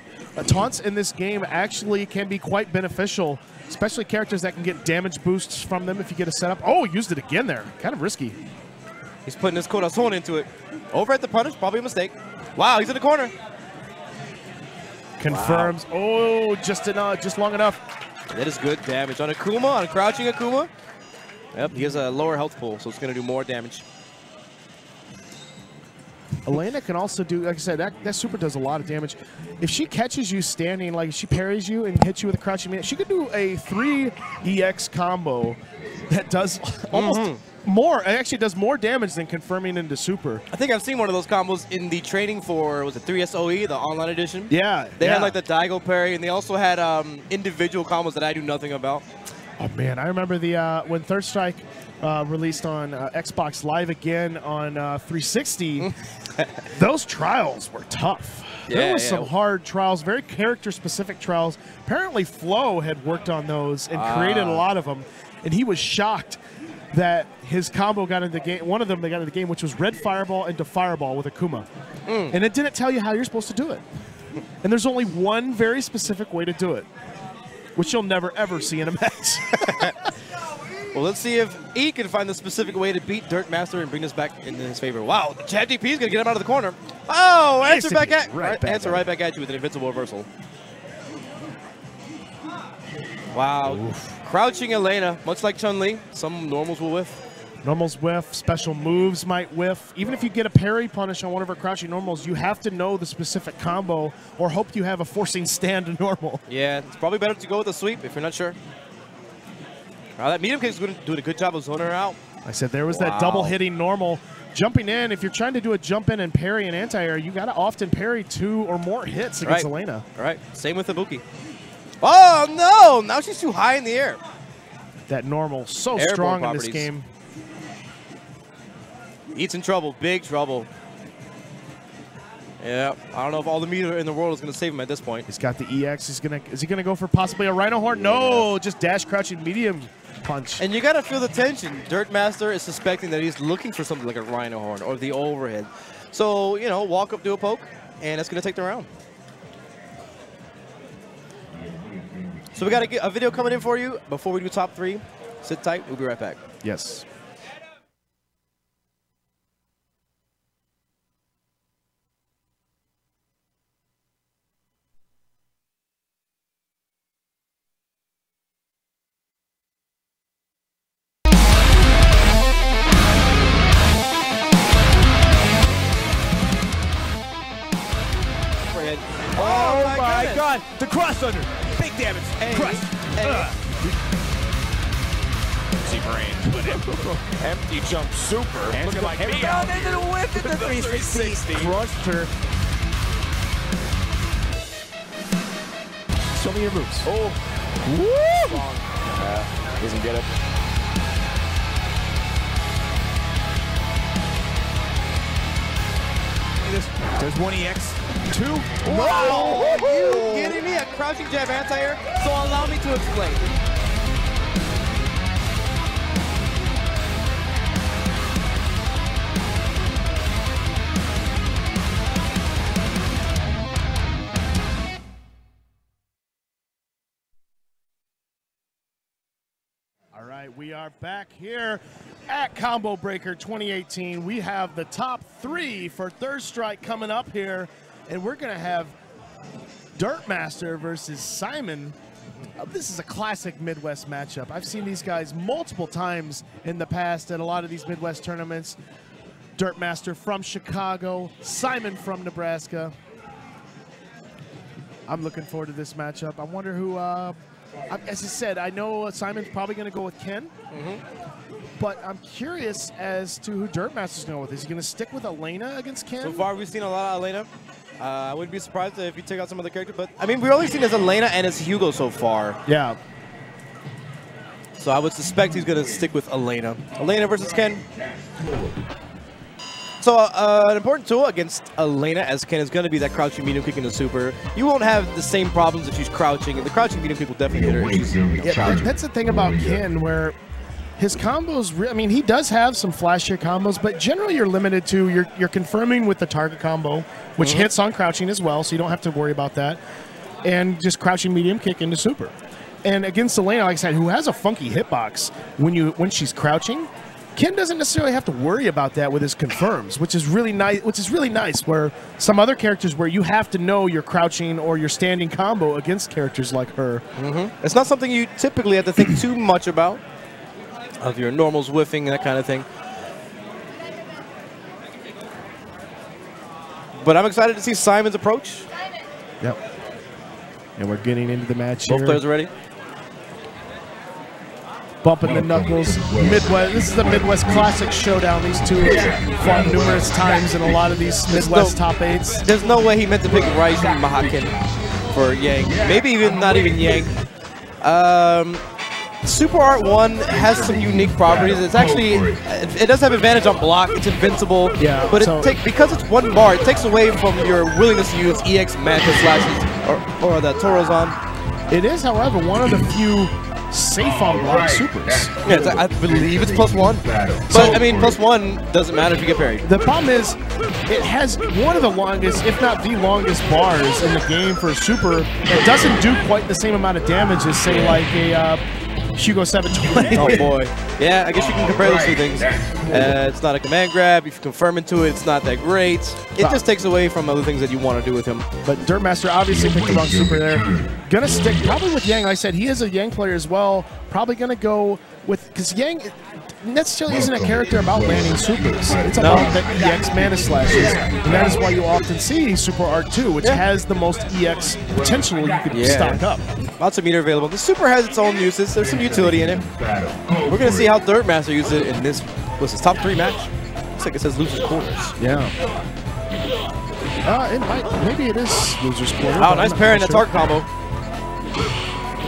Taunts in this game actually can be quite beneficial, especially characters that can get damage boosts from them if you get a setup. Oh, used it again there. Kind of risky. He's putting his corazón into it. Over at the punish, probably a mistake. Wow, he's in the corner. Confirms. Wow. Oh, just long enough. That is good damage on Akuma, on crouching Akuma. Yep, he has a lower health pool, so it's going to do more damage. Elena can also do, like I said, that super does a lot of damage. If she catches you standing, like if she parries you and hits you with a crouching man, she could do a 3 EX combo that does almost more. It actually does more damage than confirming into super. I think I've seen one of those combos in the training for, was it 3SOE, the online edition? Yeah. They had like the Daigo parry, and they also had individual combos that I do nothing about. Oh man, I remember the when Third Strike released on Xbox Live again on 360. Those trials were tough. There was some hard trials, very character-specific trials. Apparently, Flo had worked on those and created a lot of them, and he was shocked that his combo got into the game. One of them they got into the game, which was Red Fireball into Fireball with Akuma, and it didn't tell you how you're supposed to do it. And there's only one very specific way to do it, which you'll never ever see in a match. Well, let's see if E can find the specific way to beat Dirt Master and bring this back in his favor. Wow, Chad DP is going to get him out of the corner. Oh, answer back at right back at you with an invincible reversal. Wow, crouching Elena, much like Chun-Li, some normals will whiff. Normals whiff, special moves might whiff. Even if you get a parry punish on one of her crouching normals, you have to know the specific combo or hope you have a forcing stand to normal. Yeah, it's probably better to go with a sweep if you're not sure. That medium kick is doing a good job of zoning her out. I said there was that double hitting normal. Jumping in, if you're trying to do a jump in and parry and anti-air, you got to often parry 2 or more hits against Elena. All right, same with Ibuki. Oh, no! Now she's too high in the air. That normal, so strong in this game. Eat's in trouble, big trouble. Yeah, I don't know if all the meter in the world is going to save him at this point. He's got the EX. Is he going to go for possibly a Rhino Horn? No, just dash crouching medium punch. And you got to feel the tension. Dirt Master is suspecting that he's looking for something like a Rhino Horn or the overhead. So, you know, walk up, do a poke, and it's going to take the round. So we got a video coming in for you. Before we do top 3, sit tight. We'll be right back. Yes. Oh my God! The cross under, big damage. Crush. Z-Brain, but empty jump super. Looking like me. Oh, they did a whip in the 360. Crushed her. Show me your moves. Oh. Woo! Doesn't get it. There's 1 EX. 2. Wow! Are you kidding me? A crouching jab anti-air? So allow me to explain. All right, we are back here at Combo Breaker 2018. We have the top 3 for Third Strike coming up here, and we're going to have Dirt Master versus Simon. This is a classic Midwest matchup. I've seen these guys multiple times in the past at a lot of these Midwest tournaments. Dirt Master from Chicago, Simon from Nebraska. I'm looking forward to this matchup. I wonder who... as I said, I know Simon's probably going to go with Ken, but I'm curious as to who Dirt Master's going to go with. Is he going to stick with Elena against Ken? So far, we've seen a lot of Elena. I wouldn't be surprised if you take out some other characters, but I mean, we've only seen as Elena and as Hugo so far. Yeah. So I would suspect he's going to stick with Elena. Elena versus Ken. So an important tool against Elena as Ken is going to be that crouching medium kick into super. You won't have the same problems if she's crouching, and the crouching medium kick will definitely hit her. Yeah, that's the thing about Ken, where his combos, I mean, he does have some flashier combos, but generally you're limited to, you're confirming with the target combo, which hits on crouching as well, so you don't have to worry about that, and just crouching medium kick into super. And against Elena, like I said, who has a funky hitbox when she's crouching, Ken doesn't necessarily have to worry about that with his confirms, which is really nice. Where some other characters where you have to know your crouching or your standing combo against characters like her. It's not something you typically have to think too much about, of your normals whiffing, that kind of thing. But I'm excited to see Simon's approach. Yep. And we're getting into the match Both here. players are ready. Bumping the knuckles. Midwest. This is the Midwest Classic showdown. These two have fought numerous times in a lot of these Midwest top 8s. There's no way he meant to pick Rice and Mahakin for Yang. Maybe not even Yang. Super Art 1 has some unique properties. It's actually, it does have advantage on block. It's invincible. Yeah, but because it's one bar, it takes away from your willingness to use EX Manta slashes or the Torozon. It is, however, one of the few safe on block supers. Yeah, I believe it's +1. But I mean, +1 doesn't matter if you get parried. The problem is, it has one of the longest, if not the longest, bars in the game for a super. It doesn't do quite the same amount of damage as, say, like a Hugo 720. Oh boy. Yeah, I guess you can compare those two things. It's not a command grab. If you confirm into it, it's not that great. It just takes away from other things that you want to do with him. But Dirtmaster obviously picked the wrong super there. Gonna stick probably with Yang. Like I said, he is a Yang player as well. Probably gonna go with, because Yang necessarily isn't a character about landing supers. It's about the EX mana slashes. And that is why you often see Super Art 2, which has the most EX potential you could stock up. Lots of meter available. The super has its own uses. There's some utility in it. We're going to see how Dirtmaster uses it in this, what's his top 3 match? Looks like it says Loser's Quarters. Yeah. It might, maybe it is Loser's Quarters. Oh, nice parry in that target combo.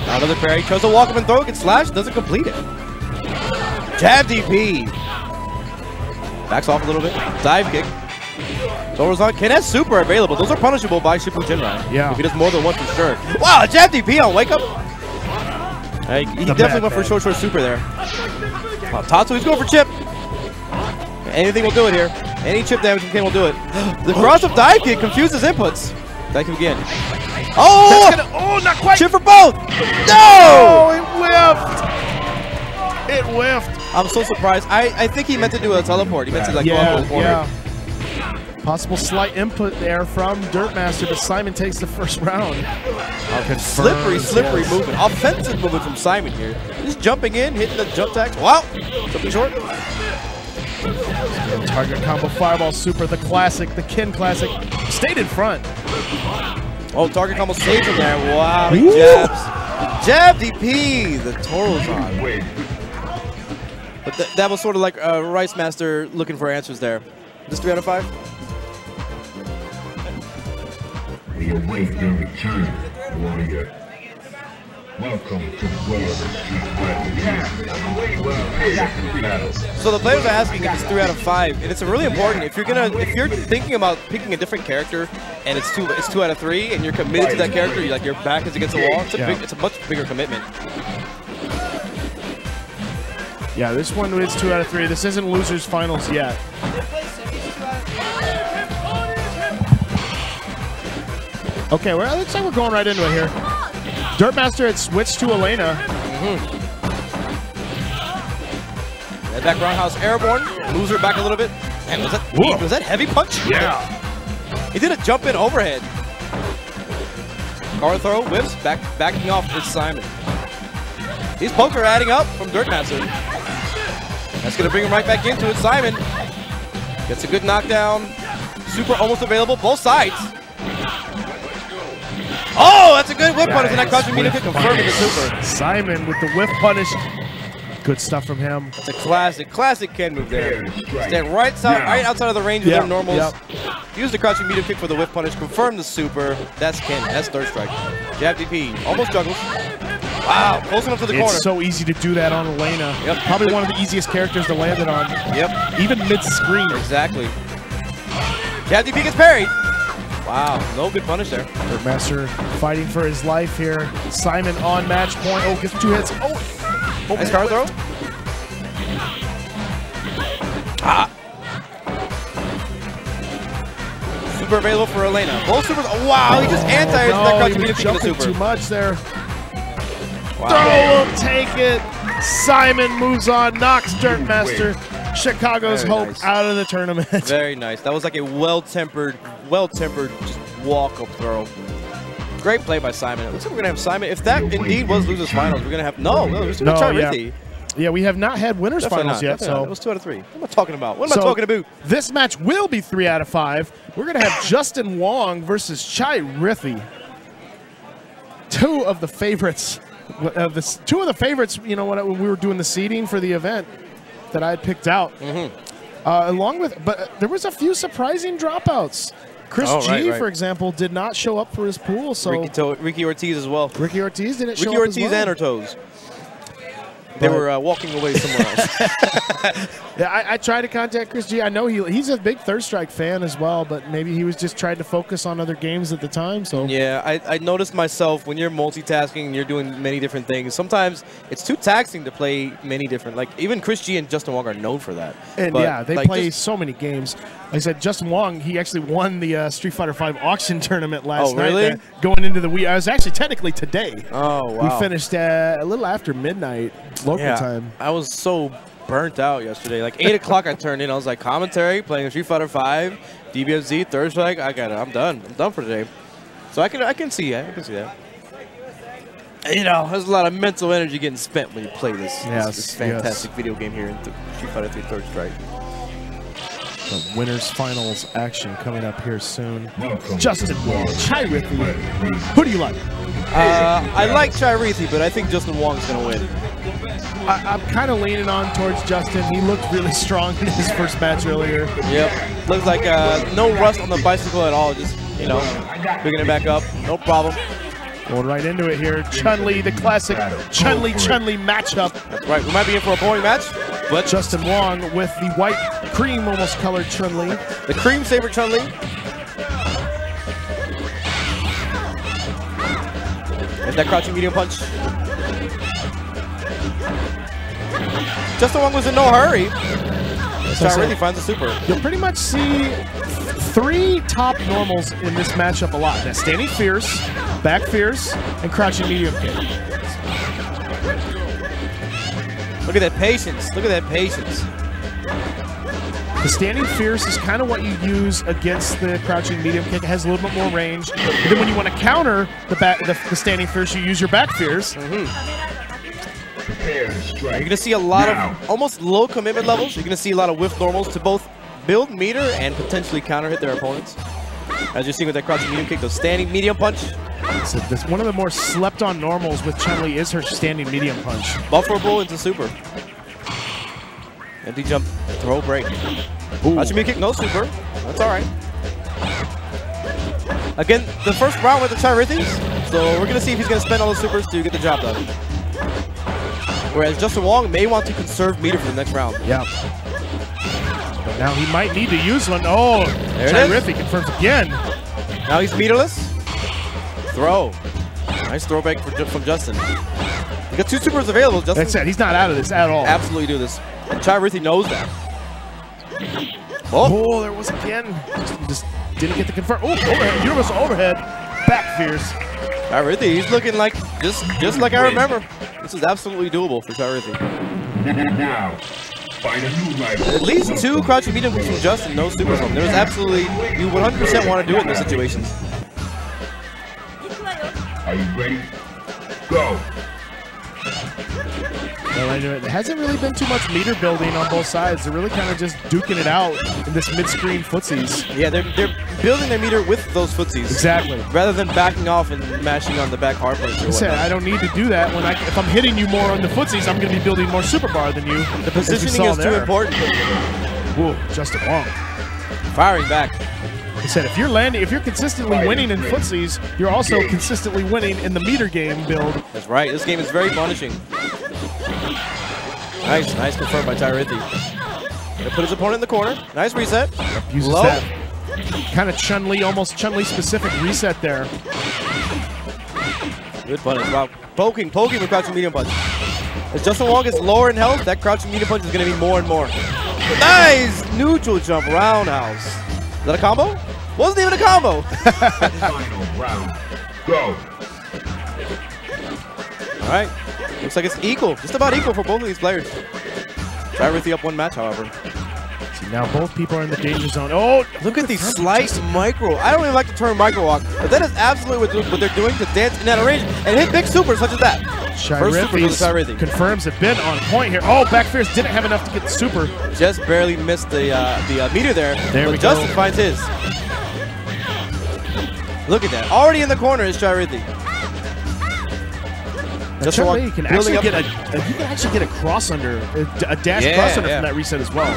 Another parry. Chose to walk up and throw, gets slashed, doesn't complete it. Jab DP. Backs off a little bit. Dive kick. Torozon. Ken has super available. Those are punishable by Shippuden Jinrai. Yeah. If he does more than one for sure. Wow, jab DP on wake up. He definitely went for short super there. Tatsu, he's going for chip. Anything will do it here. Any chip damage from Ken will do it. The cross-up dive kick confuses inputs. Dive kick again. Oh! Oh, not quite. Chip for both. No! Oh, it whiffed. It whiffed. I'm so surprised. I think he meant to do a teleport. He meant to like go up to the corner. Possible slight input there from Dirtmaster, but Simon takes the first round. Slippery movement. Offensive movement from Simon here. Just jumping in, hitting the jump tags. Wow. Something short. Target combo fireball super, the classic, the Ken classic. Stayed in front. Oh, target combo saves him there. Wow, he jabs. Jab DP, the Torozon. But that was sort of like Rice Master looking for answers there. This 3 out of 5? We await your return, warrior. Welcome to the world of So the players are asking if it's 3 out of 5, and it's really important. If you're thinking about picking a different character, and it's 2 out of 3, and you're committed to that character, like your back is against the wall. It's a much bigger commitment. Yeah, this one is 2 out of 3. This isn't losers finals yet. Okay, well, it looks like we're going right into it here. Dirtmaster had switched to Elena. That back roundhouse airborne. Loser back a little bit. Man, was that heavy punch? Yeah. He did a jump in overhead. Guard throw, whips, backing off with Simon. These pokes are adding up from Dirtmaster. That's going to bring him right back into it. Simon gets a good knockdown. Super almost available, both sides. Oh, that's a good whip punish, and that crouching medium kick confirming the super. Simon with the whiff punish. Good stuff from him. It's a classic Ken move there. Stand right outside of the range of their normals. Yep. Use the crouching medium kick for the whiff punish. Confirm the super. That's Ken. That's third strike. Jab DP. Almost juggles. Wow. Close enough to the corner. It's so easy to do that on Elena. Yep. Probably one of the easiest characters to land it on. Yep. Even mid-screen. Exactly. Jab DP gets parried. Wow. No good punish there. Master fighting for his life here. Simon on match point. Oh, gets 2 hits. Oh. Nice card throw. Ah. Super available for Elena. Both supers. Oh, wow, he just anti-airs that crouching medium kick into super. Too much there. Wow. Throw will take it. Simon moves on, knocks Dirtmaster, Chicago's hope out of the tournament. Very nice. That was like a well-tempered just walk-up throw. Great play by Simon. It looks like we're going to have Simon. If that indeed was losers finals, we're going to have we're still going to try Riffey. Yeah, we have not had winners finals yet. So it was 2 out of 3. What am I talking about? What am I talking about? This match will be 3 out of 5. We're going to have Justin Wong versus Chai Riffey. Two of the favorites, you know, when we were doing the seeding for the event that I had picked out. Along with, but there was a few surprising dropouts. Chris G, for example, did not show up for his pool. So Ricky Ortiz as well. Ricky Ortiz didn't show up Ricky Ortiz as well. and Ortoz. They were walking away somewhere else. Yeah, I tried to contact Chris G. I know he's a big Third Strike fan as well, but maybe he was just trying to focus on other games at the time. So yeah, I noticed myself when you're multitasking and you're doing many different things, sometimes it's too taxing to play many different. Like even Chris G and Justin Wong are known for that. And yeah, they play so many games. Like I said, Justin Wong, he actually won the Street Fighter V auction tournament last night. Really? Going into the Wii. I was actually technically today. Oh, wow. We finished a little after midnight local time. I was so burnt out yesterday. Like 8 o'clock I turned in. I was like, commentary, playing Street Fighter V, DBFZ, Third Strike. I got it. I'm done. I'm done for today. So I can see that. I can see that. You know, there's a lot of mental energy getting spent when you play this fantastic video game here in Street Fighter 3 Third Strike. The winners finals action coming up here soon. Justin Wong, Chai Riffey. Who do you like? I like Chai Riffey, but I think Justin Wong's going to win. I'm kind of leaning on towards Justin. He looked really strong in his first match earlier. Yep. Looks like no rust on the bicycle at all. Just, you know, picking it back up. No problem. Going right into it here. Chun-Li, the classic Chun-Li matchup. That's right. We might be in for a boring match, but Justin Wong with the white cream almost colored Chun-Li. The cream saber Chun-Li. There's that crouching medium punch. Justin Wong was in no hurry. Chai really finds a super. You'll pretty much see 3 top normals in this matchup a lot. That's standing fierce, back fierce, and crouching medium kick. Look at that patience. Look at that patience. The standing fierce is kind of what you use against the crouching medium kick. It has a little bit more range. And then when you want to counter the standing fierce, you use your back fierce. You're going to see a lot of almost low commitment levels. You're going to see a lot of whiff normals to both build meter and potentially counter hit their opponents. As you're seeing with that crouching medium kick, the standing medium punch. So this, one of the more slept on normals with Chun-Li is her standing medium punch. Bufferable into super. Empty jump, throw break. Crouching medium kick, no super. That's all right. Again, the first round with the Chai Riffey, so we're going to see if he's going to spend all the supers to get the job done. Whereas Justin Wong may want to conserve meter for the next round. Yeah. But now he might need to use one. Oh, there Chai Riffey confirms again. Now he's meterless. Throw. Nice throwback from Justin. He got 2 supers available. Justin. That's it. He's not out of this at all. Absolutely do this. And Chai Riffey knows that. Oh, there was again. Just didn't get the confirm. Oh, overhead. Universal overhead. Back fierce. Chai Riffey, he's looking like just like I remember. This is absolutely doable for Chai Riffey. Now, find a new rival. At least 2 crouching medium kicks from Justin, no super from. There's absolutely, you 100% want to do it in those situations. Are you ready? Go. Well, there hasn't really been too much meter building on both sides. They're really kind of just duking it out in this mid-screen footsies. Yeah, they're building their meter with those footsies. Exactly. Rather than backing off and mashing on the back hard punch. I said, I don't need to do that. If I'm hitting you more on the footsies, I'm going to be building more super bar than you. The positioning is too important. Whoa, Justin Wong. Firing back. I said, if you're consistently winning in footsies, you're also consistently winning in the meter game build. That's right. This game is very punishing. Nice confirmed by Riffey. Gonna put his opponent in the corner. Nice reset. Uses low. That kind of Chun-Li, almost Chun-Li specific reset there. Good punish. Wow. Poking with crouching medium punch. As Justin Wong gets lower in health, that crouching medium punch is gonna be more and more. Nice neutral jump roundhouse. Is that a combo? Wasn't even a combo. Final round. Go. All right. Looks like it's equal. Just about equal for both of these players. Riffey up one match, however. See, now both people are in the danger zone. Oh, look at these slight micro. I don't even like the term micro walk, but that is absolutely what they're doing to dance in that range and hit big supers such as that. First super for Riffey. Confirms a bit on point here. Oh, back fierce didn't have enough to get the super. Just barely missed the meter there. But Justin finds his. Look at that. Already in the corner is Riffey. You can actually get a cross under, a dash cross under from that reset as well.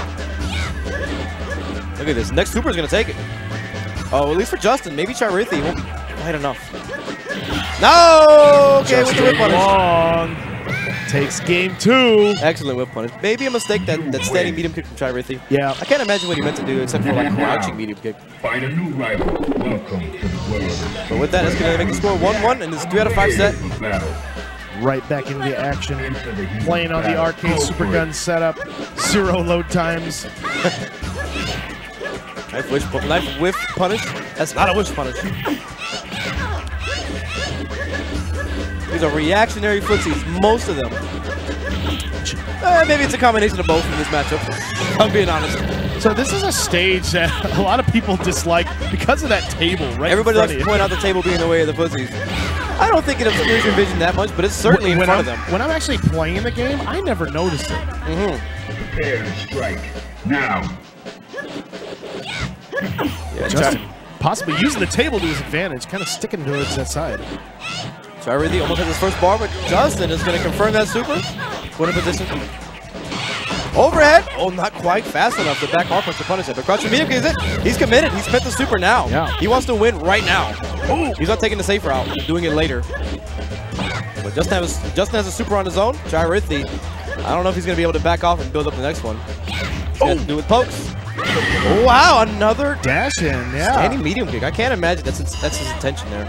Look at this. Next super is going to take it. Oh, at least for Justin. Maybe Riffey won't be quite enough. No! Okay, with the whip punish. Wong takes game 2. Excellent whip punish. Maybe a mistake that standing medium kick from Riffey. Yeah. I can't imagine what he meant to do except for like crouching medium kick. Find a new rival. Welcome to the world. But with that, it's going to make the score 1-1 in this 3 out of 5 set. Right back into the action, playing on the arcade super gun setup, 0 load times. Knife whiff punish. That's not a whiff punish. These are reactionary footsies, most of them. Maybe it's a combination of both in this matchup. I'm being honest. So this is a stage that a lot of people dislike because of that table. Right. Everybody likes to point out the table being in the way of the footsies. I don't think it obscures your vision that much, but it's certainly in front of them. When I'm actually playing the game, I never noticed it. Prepare to strike now. Yeah, Justin possibly using the table to his advantage, kind of sticking towards that side. Riffey almost has his first bar, but Justin is going to confirm that super. Put in position. Overhead. Oh, not quite fast enough. The back hard punch to punish it. But crouching medium is it. He's committed. He spent the super now. Yeah. He wants to win right now. Ooh. He's not taking the safe route. He's doing it later. But Justin has a super on his own. Riffey. I don't know if he's going to be able to back off and build up the next one. He's going to do with pokes. Wow, another dash in. Yeah. Standing medium kick. I can't imagine that's his intention there.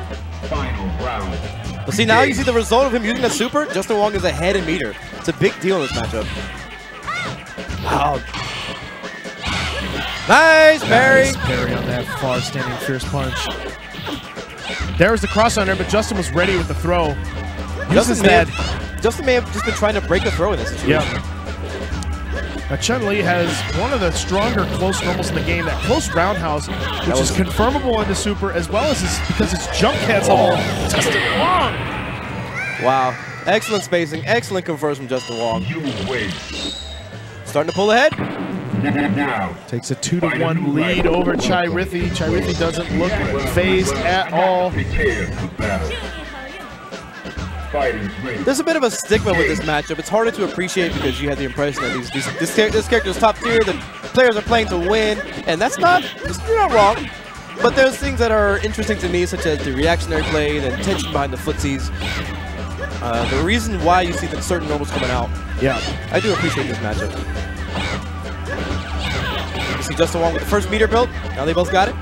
Final round. But see, now you see the result of him using the super. Justin Wong is ahead in meter. It's a big deal in this matchup. Wow. Nice parry. Nice parry on that far standing fierce punch. There was the cross under, but Justin was ready with the throw. Justin may have just been trying to break the throw in this situation. Yeah. Now Chun-Li has one of the stronger close normals in the game, that close roundhouse, which is confirmable into super, as well as because it's jump cancel. Justin Wong. Wow. Excellent spacing, excellent confirms from Justin Wong. You win. Starting to pull ahead. Now. Takes a 2-1 lead over Riffey. Riffey doesn't look phased at all. Prepare for battle. There's a bit of a stigma with this matchup. It's harder to appreciate because you have the impression that this character is top tier, the players are playing to win, and that's not, you're not wrong. But there's things that are interesting to me, such as the reactionary play, the tension behind the footsies, the reason why you see that certain normals coming out. Yeah. I do appreciate this matchup. You see Justin Wong with the first meter build. Now they both got it.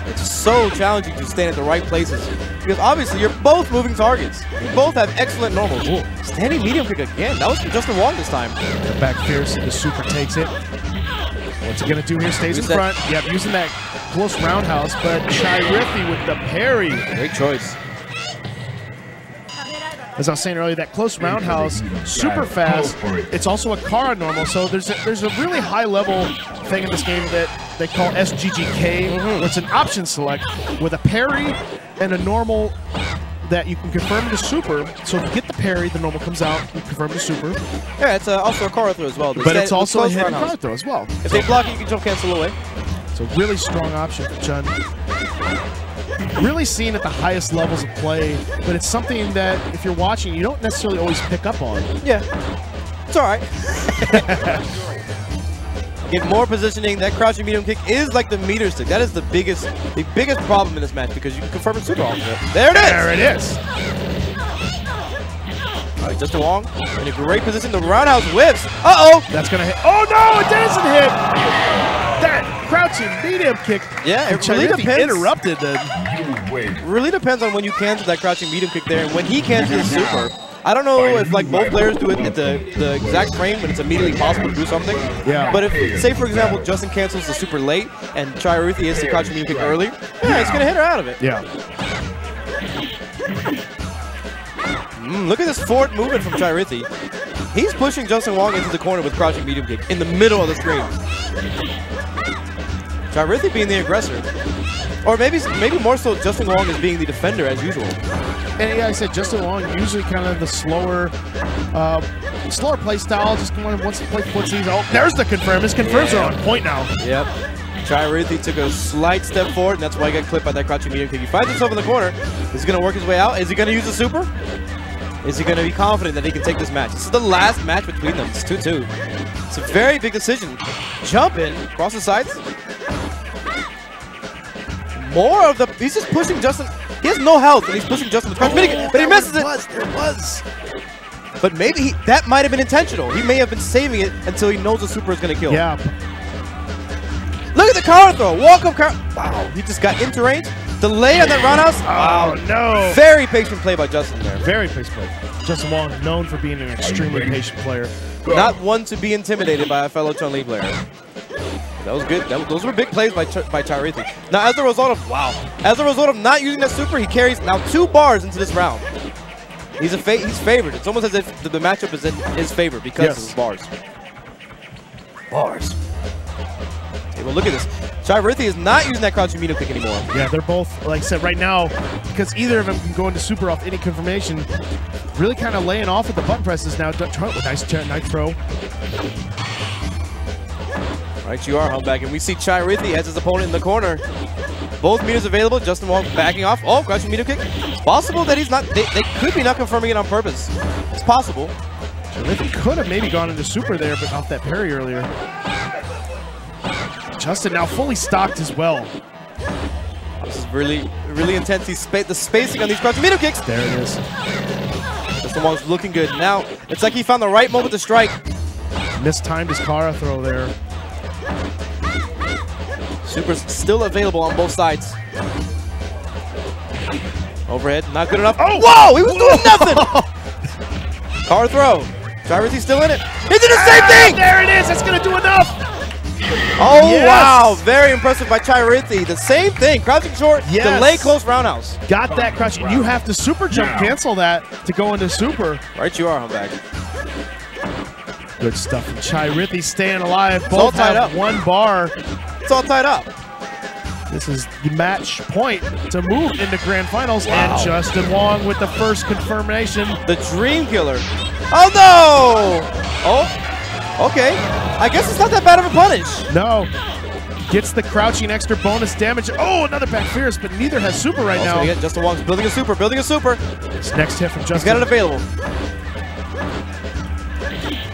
It's so challenging to stand at the right places because obviously you're both moving targets. You both have excellent normals. Ooh. Standing medium kick again. That was from Justin Wong this time. The back fierce, the super takes it. What's he gonna do here? Stays in front. Yep, using that close roundhouse, but Riffey with the parry. Great choice. As I was saying earlier, that close roundhouse, super fast. It's also a car normal, so there's a really high level thing in this game that they call SGGK, where it's an option select with a parry and a normal that you can confirm the super. So if you get the parry, the normal comes out. You confirm the super. Yeah, it's also a car throw as well. But it's also a hidden car throw as well. If they block it, you can jump cancel away. It's a really strong option for Chun. Really seen at the highest levels of play, but it's something that if you're watching, you don't necessarily always pick up on. Yeah, it's all right. Get more positioning. That crouching medium kick is like the meter stick. That is the biggest problem in this match because you can confirm it super off of it. There it is. There it is. All right, Justin Wong in a great position. The roundhouse whips. Uh-oh. That's going to hit. Oh, no, it doesn't hit. That crouching medium kick. Yeah, it really depends. Interrupted the... Really depends on when you cancel that crouching medium kick there and when he cancels the super. I don't know if like both players do it at the exact frame when it's immediately possible to do something. Yeah. But if, say for example, Justin cancels the super late and Riffey hits the crouching medium kick early, yeah, it's gonna hit her out of it. Yeah. Look at this forward movement from Riffey. He's pushing Justin Wong into the corner with crouching medium kick in the middle of the screen. Riffey being the aggressor. Or maybe more so Justin Wong is being the defender as usual. And yeah, I said Justin Wong usually kind of the slower play style. Just wants to play footsies. Oh, there's the confirm. His confirms are on point now. Yep. Riffey took a slight step forward, and that's why he got clipped by that crouching medium kick. He finds himself in the corner. Is he going to work his way out? Is he going to use the super? Is he going to be confident that he can take this match? This is the last match between them. It's 2-2. It's a very big decision. Jump in, cross the sides. More of the... He's just pushing Justin... He has no health, and he's pushing Justin with crouch medium, but he misses it. There was. But maybe that might have been intentional. He may have been saving it until he knows the super is going to kill. Yeah. Look at the counter throw. Walk up counter. Wow. He just got into range. Delay on that roundhouse. Oh, no. Very patient play by Justin there. Very patient play. Justin Wong, known for being an extremely patient player. Not one to be intimidated by a fellow Chun-Li player. That was good. Those were big plays by Riffey. Now, as a result of not using that super, he carries now 2 bars into this round. He's favored. It's almost as if the matchup is in his favor because of his bars. Bars. Hey, well, look at this. Riffey is not using that crouching medium kick anymore. Yeah, they're both, like I said, right now, because either of them can go into super off any confirmation, really kind of laying off with the button presses now. Nice throw. Right, you are hung back, and we see Riffey has his opponent in the corner. Both meters available. Justin Wong backing off. Oh, crouching medium kick. It's possible that he's not. They could be not confirming it on purpose. It's possible. Riffey could have maybe gone into super there, but off that parry earlier. Justin now fully stocked as well. This is really intense. The spacing on these crouching medium kicks. There it is. Justin Wong's looking good. Now, it's like he found the right moment to strike. Mistimed his Kara throw there. Super's still available on both sides. Overhead, not good enough. Oh! Whoa! He was doing nothing! Car throw. Riffey's still in it. He did the same thing! There it is! That's going to do enough! Oh, yes. Wow. Very impressive by Riffey. The same thing. Crouching short, delay close roundhouse. Got that crouch. You have to super jump cancel that to go into super. Right you are, Humbag. Good stuff from Riffey staying alive. It's all Both tied have up. 1 bar. It's all tied up. This is the match point to move into grand finals. And Justin Wong with the first confirmation. The Dream Killer. Oh, no! Oh, okay. I guess it's not that bad of a punish. No. Gets the crouching extra bonus damage. Oh, another back fierce, but neither has super right now. Justin Wong's building a super, This next hit from Justin. He's got it available.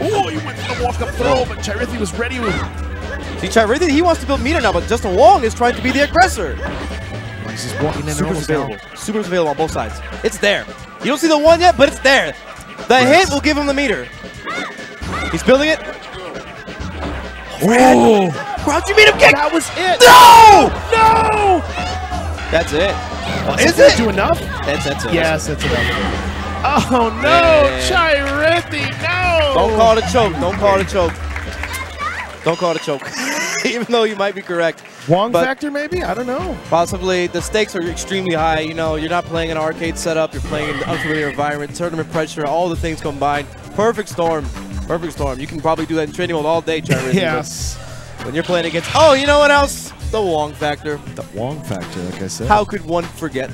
Oh, he went for the walk-up throw, but Riffey was ready. See, Riffey, he wants to build meter now, but Justin Wong is trying to be the aggressor. He's just walking in Super's available. Super's available on both sides. It's there. You don't see the 1 yet, but it's there. The hit will give him the meter. He's building it. Oh! Crouching medium kick. That was it. No! No! That's it. Is it? Do enough? That's it. Yes, that's enough. Oh no, Riffey, no! Don't call it a choke. Don't call it a choke. Don't call it a choke. Even though you might be correct. Wong factor maybe? I don't know. Possibly. The stakes are extremely high. You know, you're not playing an arcade setup. You're playing in an unfamiliar environment, tournament pressure, all the things combined. Perfect storm. Perfect storm. You can probably do that in training mode all day, Riffey. Yes. When you're playing against, oh, you know what else? The Wong factor. The Wong factor, like I said. How could one forget?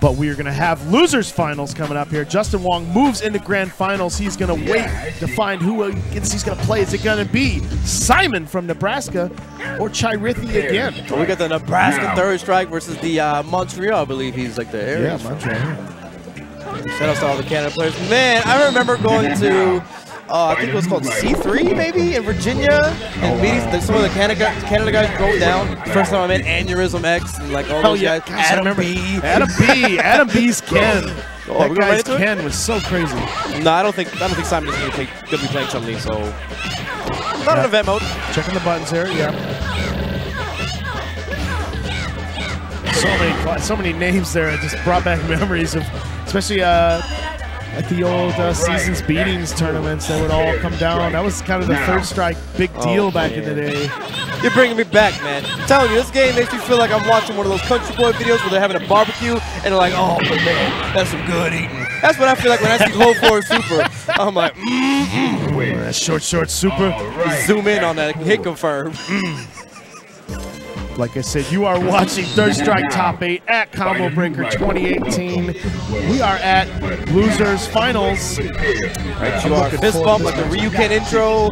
But we are going to have losers finals coming up here. Justin Wong moves into grand finals. He's going to wait to find who he's going to play. Is it going to be Simon from Nebraska or Riffey again? So we got the Nebraska third strike versus the Montreal, I believe he's like the area. Yeah, Montreal. Shout out to all the Canada players. Man, I remember going to, I think it was called C3 maybe in Virginia, and meeting some of the Canada guys go down. The first time I met Aneurysm X and like all those guys. Gosh, Adam B. Adam B's Ken. Oh, that guy's Ken was so crazy. No, I don't think Simon is going to be playing Chun-Li, so not an event mode. Checking the buttons here, yeah. So many names there. It just brought back memories of, especially at the old Seasons Beatings tournaments. They would all come down. That was kind of the third strike big deal back in the day. You're bringing me back, man. I'm telling you, this game makes me feel like I'm watching one of those country boy videos where they're having a barbecue and they're like, oh man, that's some good eating. That's what I feel like when I see low floor super. I'm like, That short super. Right. Zoom in on that, hit confirm. Like I said, you are watching Third Strike Top 8 at Combo Breaker 2018. We are at Losers Finals. Right, you are fist bump like the Ryuken intro.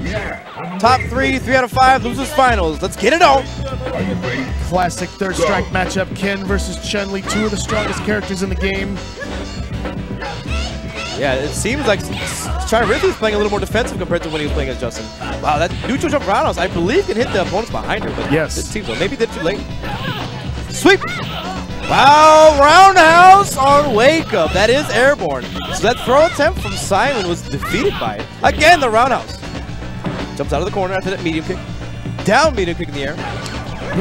Top 3 out of 5, Losers Finals. Let's get it on. Classic Third Strike matchup, Ken versus Chun-Li, two of the strongest characters in the game. Yeah, it seems like Riffey is playing a little more defensive compared to when he was playing as Justin. Wow, that neutral jump roundhouse, I believe, can hit the opponents behind her, but yes, it seems so. Maybe did too late. Sweep! Wow, roundhouse on wake up. That is airborne. So that throw attempt from Simon was defeated by it. Again, the roundhouse. Jumps out of the corner after that medium kick. Down medium kick in the air.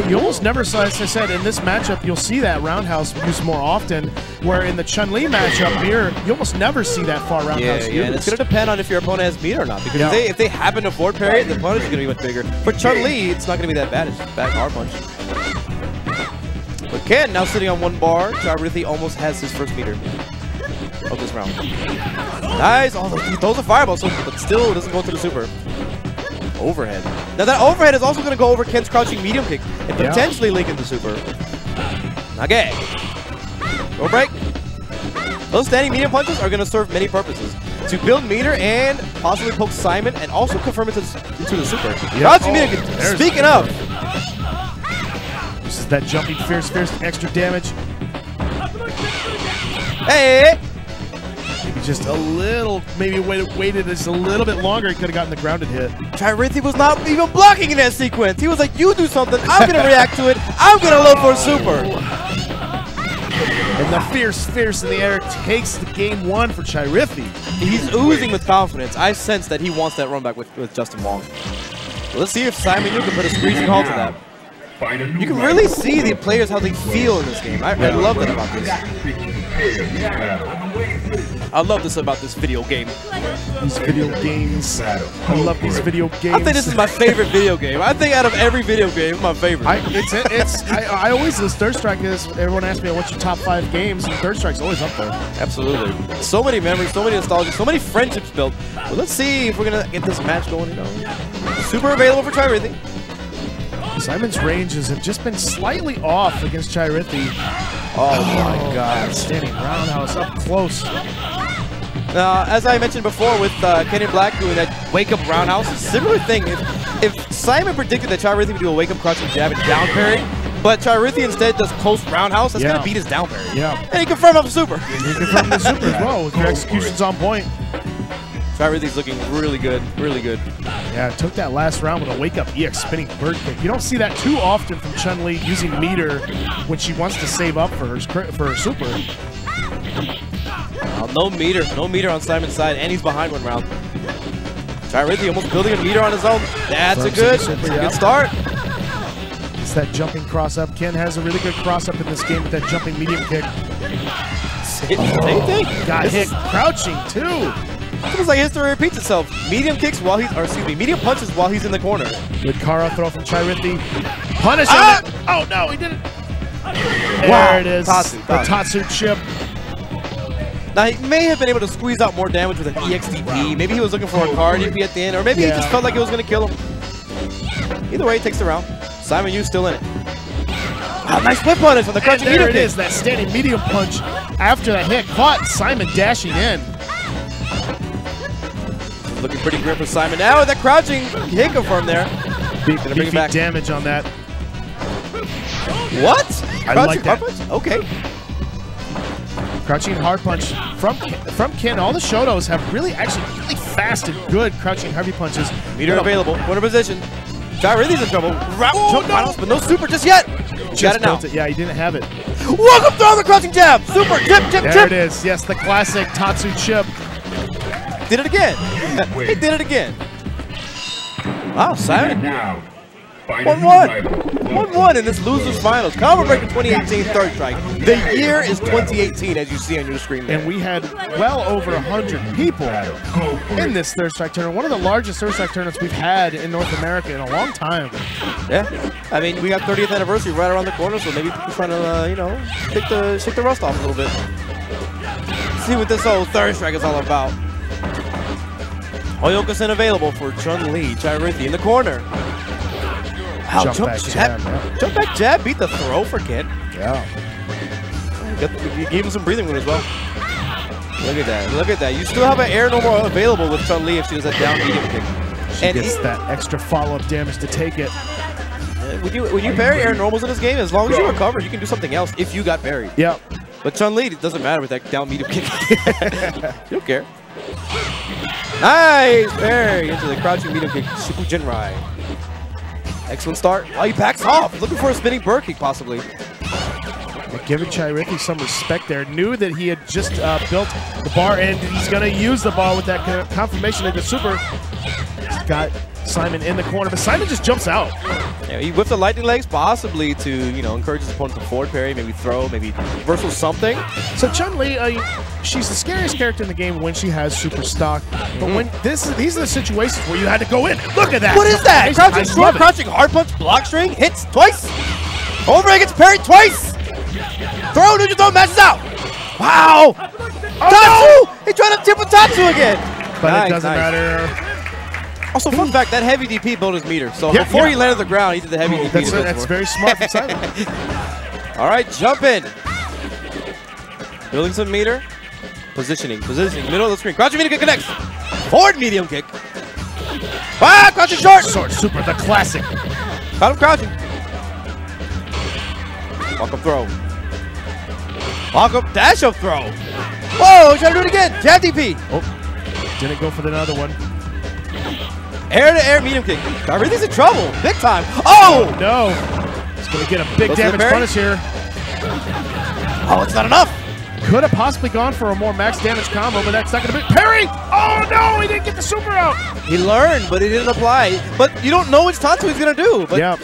You almost never saw, as I said, in this matchup, you'll see that roundhouse used more often, where in the Chun-Li matchup here, you almost never see that far roundhouse used. Yeah, and it's going to depend on if your opponent has meter or not, because if they happen to forward parry it, the opponent's going to be much bigger. For Chun-Li, it's not going to be that bad. It's just back R punch. But Ken now sitting on one bar. Riffey almost has his first meter of this round. Nice. Oh, he throws a fireball, but still doesn't go to the super. Overhead. Now that overhead is also going to go over Ken's crouching medium kick and potentially link into super. Okay. Go break. Those standing medium punches are going to serve many purposes. To build meter and possibly poke Simon and also confirm it into the super. Crouching medium kick. Speaking of. This is that jumping fierce extra damage. Hey! Just a little, maybe waited just a little bit longer, he could have gotten the grounded hit. Riffey was not even blocking in that sequence. He was like, you do something, I'm going to react to it, I'm going to look for a super. And the fierce in the air takes the game one for Riffey. He's oozing with confidence. I sense that he wants that run back with Justin Wong. So let's see if Simon Yu can put a screeching halt to that. You can really see the players how they feel in this game. I love that about this. I love this about this video game. These video games. I love these video games. I think this is my favorite video game. I think out of every video game, it's my favorite. I always list Third Strike is, everyone asks me what's your top 5 games, and Third Strike's always up there. Absolutely. So many memories, so many nostalgia, so many friendships built. Well, let's see if we're going to get this match going. Super available for Riffey. Simon's ranges have just been slightly off against Riffey. Oh my God. Standing roundhouse up close. As I mentioned before with Kenny Black doing that wake-up roundhouse, a similar thing. If Simon predicted that Riffey would do a wake-up crouching jab and down parry, but Riffey instead does close roundhouse, that's going to beat his down parry. Yeah. And he confirmed up super. He confirmed the super as well with your executions on point. Riffey's looking really good, really good. Yeah, took that last round with a wake-up EX spinning bird kick. You don't see that too often from Chun-Li using meter when she wants to save up for her super. No meter on Simon's side, and he's behind one round. Riffey almost building a meter on his own. That's a good start. It's that jumping cross-up. Ken has a really good cross-up in this game with that jumping medium kick. Same thing. Got hit crouching too. It's almost like history repeats itself. Medium kicks while he's, or excuse me, medium punches while he's in the corner. Good Kara throw from Riffey. Punish him. Oh no, he didn't. There it is. The Tatsu chip. Now, he may have been able to squeeze out more damage with an EXDP. Maybe he was looking for a card DP at the end, or maybe he just felt like it was going to kill him. Either way, he takes the round. Simon Yu's still in it. Nice whip punish on the crouching medium kick. There it is, that standing medium punch. after the hit caught, Simon dashing in. Looking pretty grim for Simon. Now with that crouching hit confirmed there. Gonna bring it back. Damage on that. What? I Crouching like that. hard punch? Okay. Crouching hard punch from Ken. All the Shotos have really fast and good crouching heavy punches. Meter available. Corner position. Riffey's in trouble. But no super just yet. Got it now. Yeah, he didn't have it. Welcome throw the crouching jab. Super chip. There it is. Yes, the classic Tatsu chip. Did it again. He did it again. Wow, Simon. Now, 1-1 in this losers finals. Combo Breaker 2018 third strike. The year is 2018, as you see on your screen there. And we had well over 100 people in this third strike tournament. One of the largest third strike tournaments we've had in North America in a long time. Yeah, I mean, we got 30th anniversary right around the corner, so maybe people trying to, you know, shake the rust off a little bit. See what this whole third strike is all about. Hoyoka-sen available for Chun-Li. Riffey in the corner. Wow, jump back jab. Jump back jab beat the throw for Ken. Yeah. You gave him some breathing room as well. Look at that. Look at that. You still have an air normal available with Chun-Li if she does that down medium kick. She gets that extra follow-up damage to take it. When you parry air normals in this game, as long as you recover, you can do something else if you got parried. Yep. But Chun-Li, it doesn't matter with that down medium kick. You don't care. Nice parry into the crouching medium kick. Shipu Jinrai. Excellent start. Oh, he backs off. He's looking for a spinning bird kick, possibly. Giving Riffey some respect there. Knew that he had just built the bar, and he's going to use the bar with that confirmation into super. He's got Simon in the corner, but Simon just jumps out. Yeah, he whipped the lightning legs, possibly to, you know, encourage his opponent to forward parry, maybe throw, maybe reversal something. So Chun-Li, she's the scariest character in the game when she has super stock. But when these are the situations where you had to go in. Look at that! What is that? Crouching short, crouching hard punch, block string, hits twice. Overhead gets parried twice. Throw, neutral throw, matches out. Wow! Tatsu! He tried to tip with Tatsu again. But it doesn't matter. Also, fun fact, that heavy DP built his meter. So before he landed on the ground, he did the heavy DP. That's very smart from Simon. All right, jump in. Building some meter. Positioning, middle of the screen. Crouching medium kick connects. Forward medium kick. Ah, crouching short. Super, the classic. Got him crouching. Walk up throw. Walk up dash up throw. Whoa, try to do it again. Jab DP. Oh, didn't go for another one. Air to air medium kick. Riffey's in trouble. Big time. Oh! No. He's going to get a big damage punish here. Oh, it's not enough. Could have possibly gone for a more max damage combo, but that's not going to be. Parry! Oh no, he didn't get the super out. He learned, but he didn't apply. But you don't know which Tatsu he's going to do. But yep.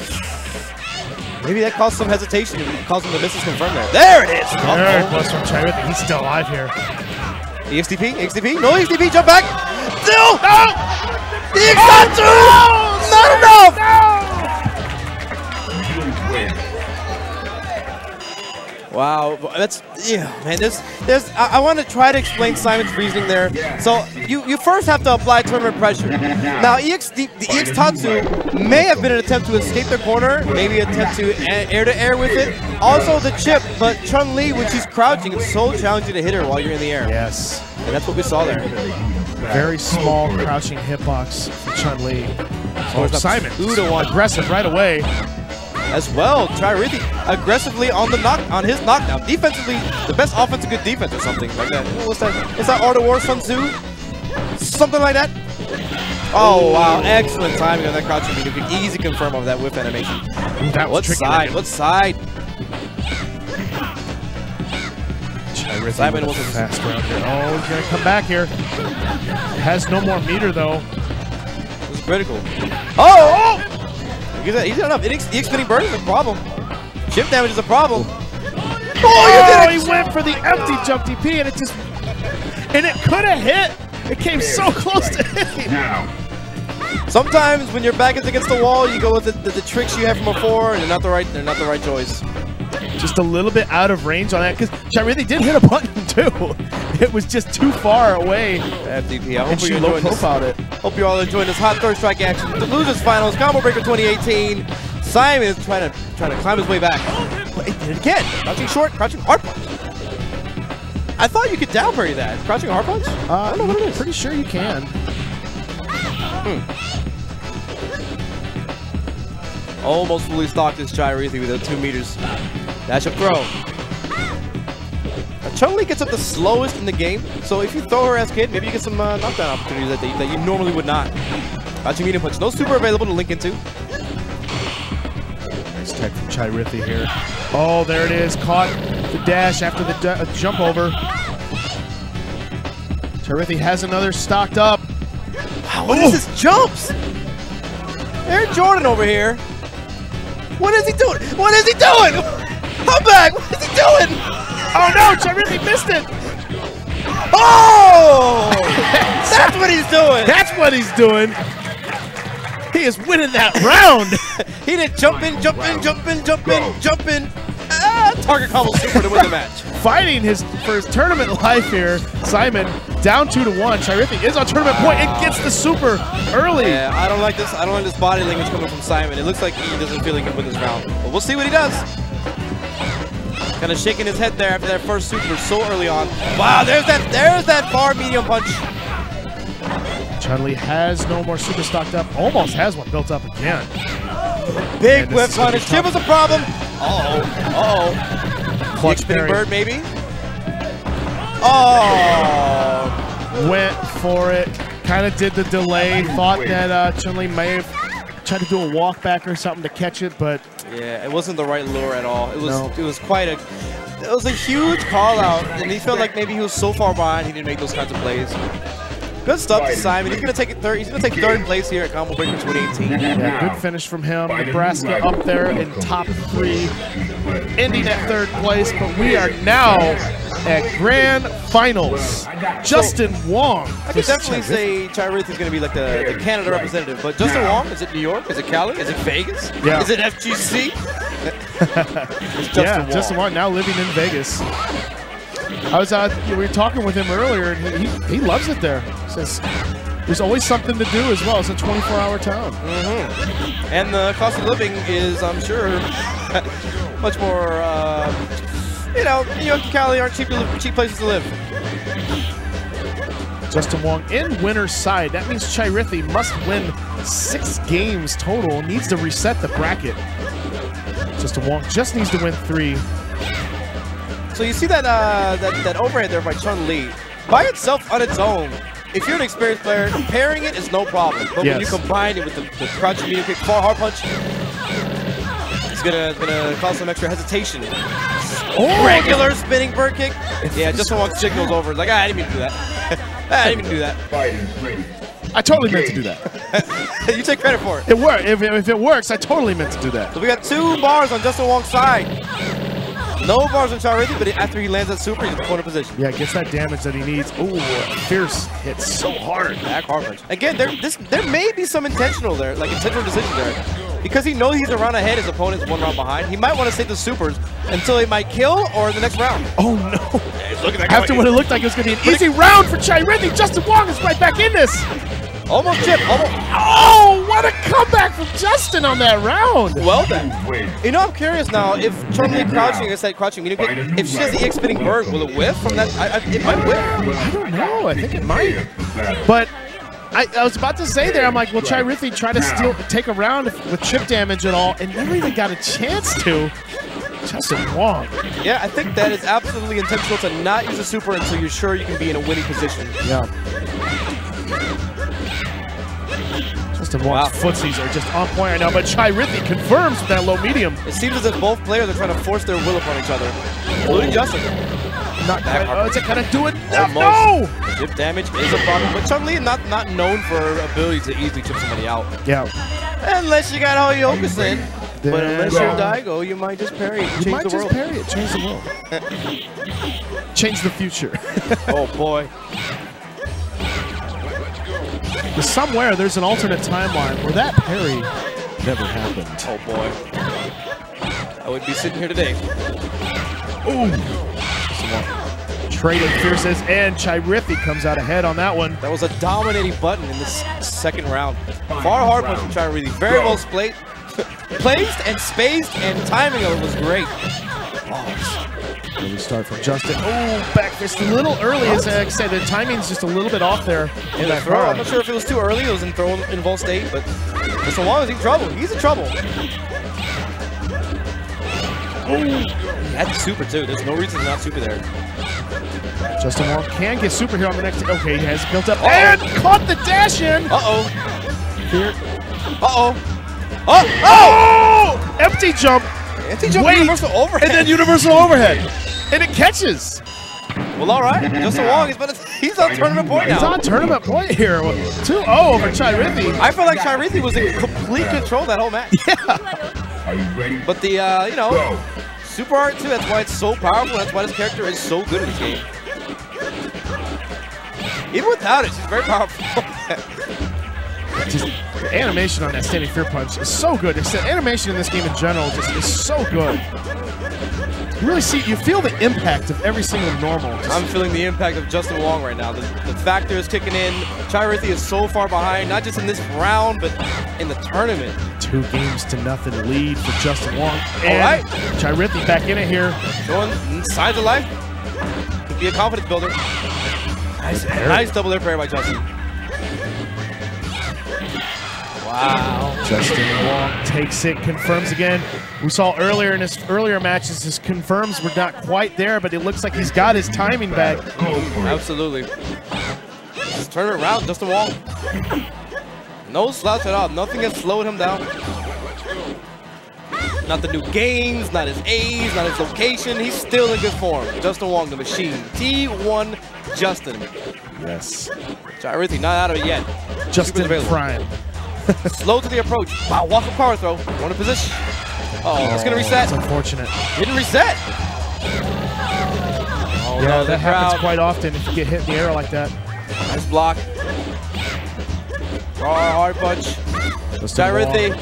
Maybe that caused some hesitation and caused him to miss his confirm there. There it is. There it was from Riffey. He's still alive here. EXTP. No EXTP. Jump back. Still. No! The Tatsu! Not enough! Wow, that's, yeah, man, I want to try to explain Simon's reasoning there. So, you first have to apply tournament pressure. Now, the EX Tatsu may have been an attempt to escape their corner, maybe attempt to air-to-air with it. Also the chip, but Chun-Li, when she's crouching, it's so challenging to hit her while you're in the air. Yes. And that's what we saw there. Very small crouching hitbox for Chun-Li. Oh, Simon, 2-1, aggressive right away. As well, Riffey aggressively on his knockdown. Defensively, the best offensive good defense or something like that. What's that? What's that Art of War, Sun Tzu? Something like that? Oh, wow. Excellent timing on that crouching beat. You can easy confirm of that whip animation. What side? What side? Simon was fast around here. Oh, he's going to come back here. Has no more meter, though. It's critical. Oh! He's got enough. EX spinning bird is a problem. Chip damage is a problem. Oh, he went for the empty jump DP, and it could have hit. It came so close to hitting. Sometimes when your back is against the wall, you go with the tricks you have from before, and they're not the right choice. Just a little bit out of range on that, because Riffey did hit a button too. It was just too far away. FDP, I hope you low-profiled it. Hope you're all enjoying this hot third strike action. The losers finals, Combo Breaker 2018. Simon is trying to climb his way back. But he did it again. Crouching short, crouching hard punch. I thought you could down parry that. Crouching hard punch? I don't know what it is. Pretty sure you can. Almost fully stocked this Riffey with the 2 meters. Dash up throw. Chun-Li gets up the slowest in the game, so if you throw her as kid, maybe you get some knockdown opportunities that you normally would not. Crouching medium punch. No super available to link into. Nice tech from Riffey here. Oh, there it is. Caught the dash after the jump over. Riffey has another stocked up. Wow, what is this jumps? Air Jordan over here. What is he doing? What is he doing? Come back. What is he doing? Oh no, Riffey missed it. Oh! That's what he's doing. That's what he's doing. He is winning that round. He did jump in, jump in, jump in, jump in, jump in. Target combo super to win the match. Fighting for his tournament life here, Simon down 2-1. Riffey is on tournament point and gets the super early. Yeah, I don't like this. I don't like this body language coming from Simon. It looks like he doesn't feel he can win this round. But we'll see what he does. Kind of shaking his head there after that first super so early on. Wow, there's that bar medium punch. Chun-Li has no more super stocked up. Almost has one built up again. Big whip punish. Chip was a problem. Uh-oh. Clutch spinning parry. bird, maybe? Oh! Went for it. Kind of did the delay. Thought that Chun-Li may have tried to do a walk back or something to catch it, but yeah, it wasn't the right lure at all. It was quite a huge call out, and he felt like maybe he was so far behind he didn't make those kinds of plays. Good stuff to Simon. He's gonna take it third. He's gonna take third place here at Combo Breaker 2018. Yeah, good finish from him. Nebraska up there in top 3, ending at 3rd place. But we are now at Grand Finals. Justin Wong. I could definitely say Riffey is gonna be like the Canada representative. But Justin Wong, is it New York? Is it Cali? Is it Vegas? Yeah. Is it FGC? It's Justin Wong now living in Vegas. I was we were talking with him earlier, and he loves it there. Says there's always something to do as well. It's a 24-hour town. And the cost of living is, I'm sure, much more. You know, New York and Cali aren't cheap places to live. Justin Wong in winner's side. That means Riffey must win 6 games total. Needs to reset the bracket. Justin Wong just needs to win 3. So you see that that overhead there by Chun-Li. By itself, on its own, if you're an experienced player, pairing it is no problem. But when you combine it with the crouch medium kick, far hard punch, it's gonna cause some extra hesitation. Regular spinning bird kick. Yeah, Justin Wong signals over. It's like, I didn't mean to do that. I didn't mean to do that. I totally meant to do that. You take credit for it. It worked. If it works, I totally meant to do that. So we got 2 bars on Justin Wong's side. No bars on Riffey, but after he lands that super, he's in corner position. Yeah, gets that damage that he needs. Ooh, fierce hits so hard. Back hard punch. Again, there may be some intentional there, like intentional decision there. Because he knows he's a round ahead, his opponent's 1 round behind. He might want to save the supers until he might kill or the next round. Oh no. Look at that. After what it looked like it was going to be an easy round for Riffey, Justin Wong is right back in this. Almost chip. Almost. Oh, what a comeback from Justin on that round. Well then. You know, I'm curious now if Chun-Li crouching against that crouching medium kick, if she has the EX spinning bird, will it whiff from that? It might whiff. I don't know. I think it might. But I was about to say there, I'm like, will Riffey try to take a round with chip damage at all, and never even got a chance to. Justin Wong. Yeah, I think that is absolutely intentional to not use a super until you're sure you can be in a winning position. Yeah. Justin Wong's footsies are just on point right now, but Riffey confirms with that low medium. It seems as if both players are trying to force their will upon each other, including Justin. Not quite. Oh, is it gonna do it? Almost. No! Chip damage is a problem, but Chun-Li not known for her ability to easily chip somebody out. Yeah. Unless you got Hoyokusen. But unless you're Daigo, you might just parry it. You might just parry it. Change the world. Change the future. Oh boy. Somewhere there's an alternate timeline where that parry never happened. Oh boy. I would be sitting here today. Ooh. Trading fierces, and Riffey comes out ahead on that one. That was a dominating button in this 2nd round. Far hard punch from Riffey. Very well placed and spaced, and timing of it was great. Oh. Early start from Justin. Oh, back fist a little early. As I said, the timing's just a little bit off there. In that throw, I'm not sure if it was too early. It was in throw involved state, but Justin Wong is in trouble. He's in trouble. Oh, he had the super too. There's no reason to not super there. Justin Wong can get super here on the next. Okay, he has built up and caught the dash in. Here. Oh! Empty jump. Empty jump, universal overhead. And then universal overhead. And it catches. Well, all right. Justin Wong he's on tournament point now. He's on tournament point here. 2-0 over Riffey. I feel like Riffey was in complete control that whole match. Yeah. Are you ready? But the, you know, Go. super art too, that's why it's so powerful. That's why this character is so good in this game. Even without it, she's very powerful. Just the animation on that standing fear punch is so good. It's the animation in this game in general just is so good. You really see, you feel the impact of every single normal. I'm feeling the impact of Justin Wong right now. The factor is kicking in. Riffey is so far behind, not just in this round, but in the tournament. 2-0 lead for Justin Wong. All right. Riffey back in it here. Showing signs of life. Could be a confidence builder. Nice double air prayer by Justin. Wow. Justin Wong takes it, confirms again. We saw earlier in his earlier matches, his confirms were not quite there, but it looks like he's got his timing back. Absolutely. Just turn it around, Justin Wong. No slouch at all. Nothing has slowed him down. Not the new games, not his A's, not his location. He's still in good form. Justin Wong, the machine. T1 Justin. Yes. Riffey not out of it yet. Justin Prime. Slow to the approach. Wow, walk up power throw. One in position. Oh, it's going to reset. That's unfortunate. Didn't reset. Oh, yeah, no, that happens quite often if you get hit in the air like that. Nice block. Hard punch. Riffey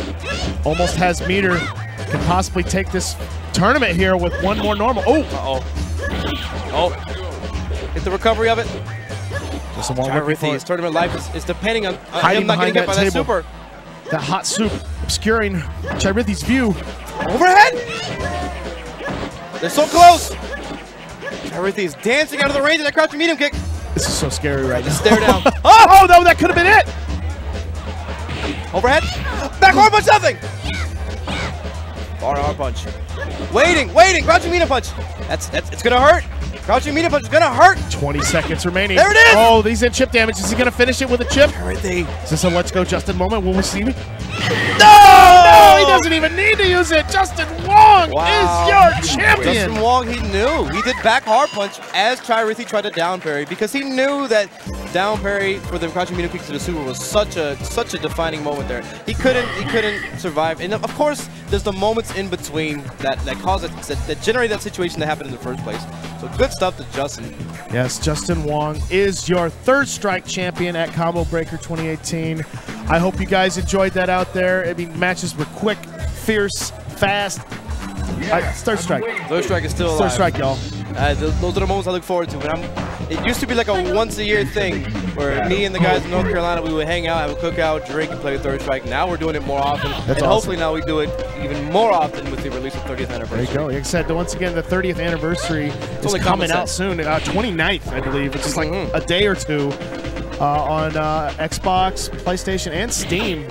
almost has meter. Can possibly take this tournament here with one more normal. Oh. Oh. Hit the recovery of it. Riffey's tournament life is depending on him not getting hit by that super. That hot soup obscuring Riffey's view. Overhead! They're so close! Riffey is dancing out of the range of that crouching medium kick. This is so scary right now. Stare down. Oh, no, that could have been it! Overhead. Back hard punch, nothing! Far hard punch. Waiting, crouching medium punch. It's gonna hurt. Crouching medium punch is gonna hurt. 20 seconds remaining. There it is! Oh, he's in chip damage. Is he gonna finish it with a chip? Riffey. Is this a let's go Justin moment? Will we see me? No! He doesn't even need to use it. Justin Wong is your champion. Justin Wong, he knew. He did back hard punch as Riffey tried to down parry because he knew that down parry for the crouching medium kick to the super was such a defining moment there. He couldn't survive. And of course, there's the moments in between that cause it, that generate that situation that happened in the first place. So good stuff to Justin. Yes, Justin Wong is your third strike champion at Combo Breaker 2018. I hope you guys enjoyed that out there. I mean, matches were quick, fierce, fast. Third strike. Third strike is still alive. Third strike, y'all. Those are the moments I look forward to. It used to be like a once-a-year thing where me and the guys in North Carolina, we would hang out, have a cookout, drink, and play Third Strike. Now we're doing it more often. That's awesome. Hopefully now we do it even more often with the release of 30th anniversary. There you go. Like I said, once again, the 30th anniversary is coming out soon. 29th, I believe. It's just like a day or two on Xbox, PlayStation, and Steam.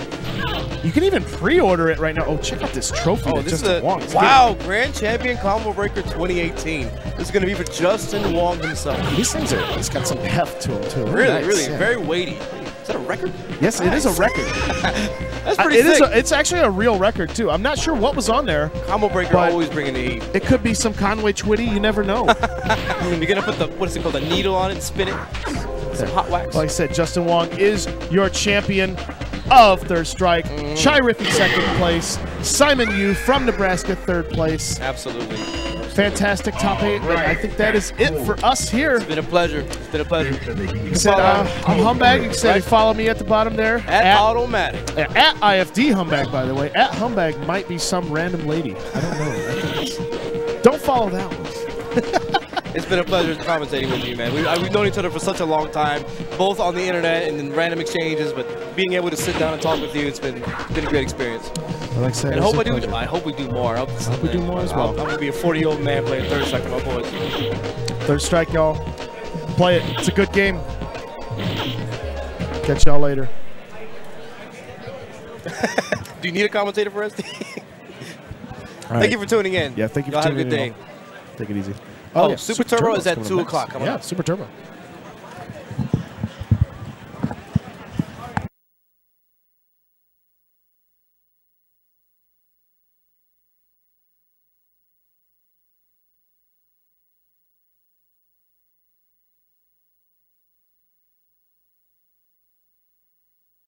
You can even pre-order it right now. Oh, check out this trophy. Oh, this is wow, Grand Champion Combo Breaker 2018. This is going to be for Justin Wong himself. These things he's got some heft to them, too. Really, very weighty. Is that a record? Yes, nice. It is a record. That's pretty sick. It's actually a real record, too. I'm not sure what was on there. Combo Breaker always bringing the heat. It could be some Conway Twitty. You never know. You're going to put the, what is it called, the needle on it and spin it? Some hot wax. Like I said, Justin Wong is your champion of Third Strike. Riffey second place. Simon Yu from Nebraska third place. Absolutely. Fantastic top 8. But I think that is it for us here. It's been a pleasure. It's been a pleasure. You said, I'm Humbag. You said follow me at the bottom there. At Automatic. At IFD Humbag, by the way. At Humbag might be some random lady. I don't know. Don't follow that one. It's been a pleasure commentating with you, man. We've known each other for such a long time, both on the internet and in random exchanges, but being able to sit down and talk with you, it's been a great experience. Well, like I said, And I hope we do more. I hope we do more as well. I'm going to be a 40-year-old man playing Third Strike with my boys. Third Strike, y'all. Play it. It's a good game. Catch y'all later. Do you need a commentator for us? Thank you for tuning in. Yeah, thank you for y'all tuning in. Have a good day. Take it easy. Oh, yeah, Super Turbo is at coming 2 next. o'clock. Yeah, Super Turbo.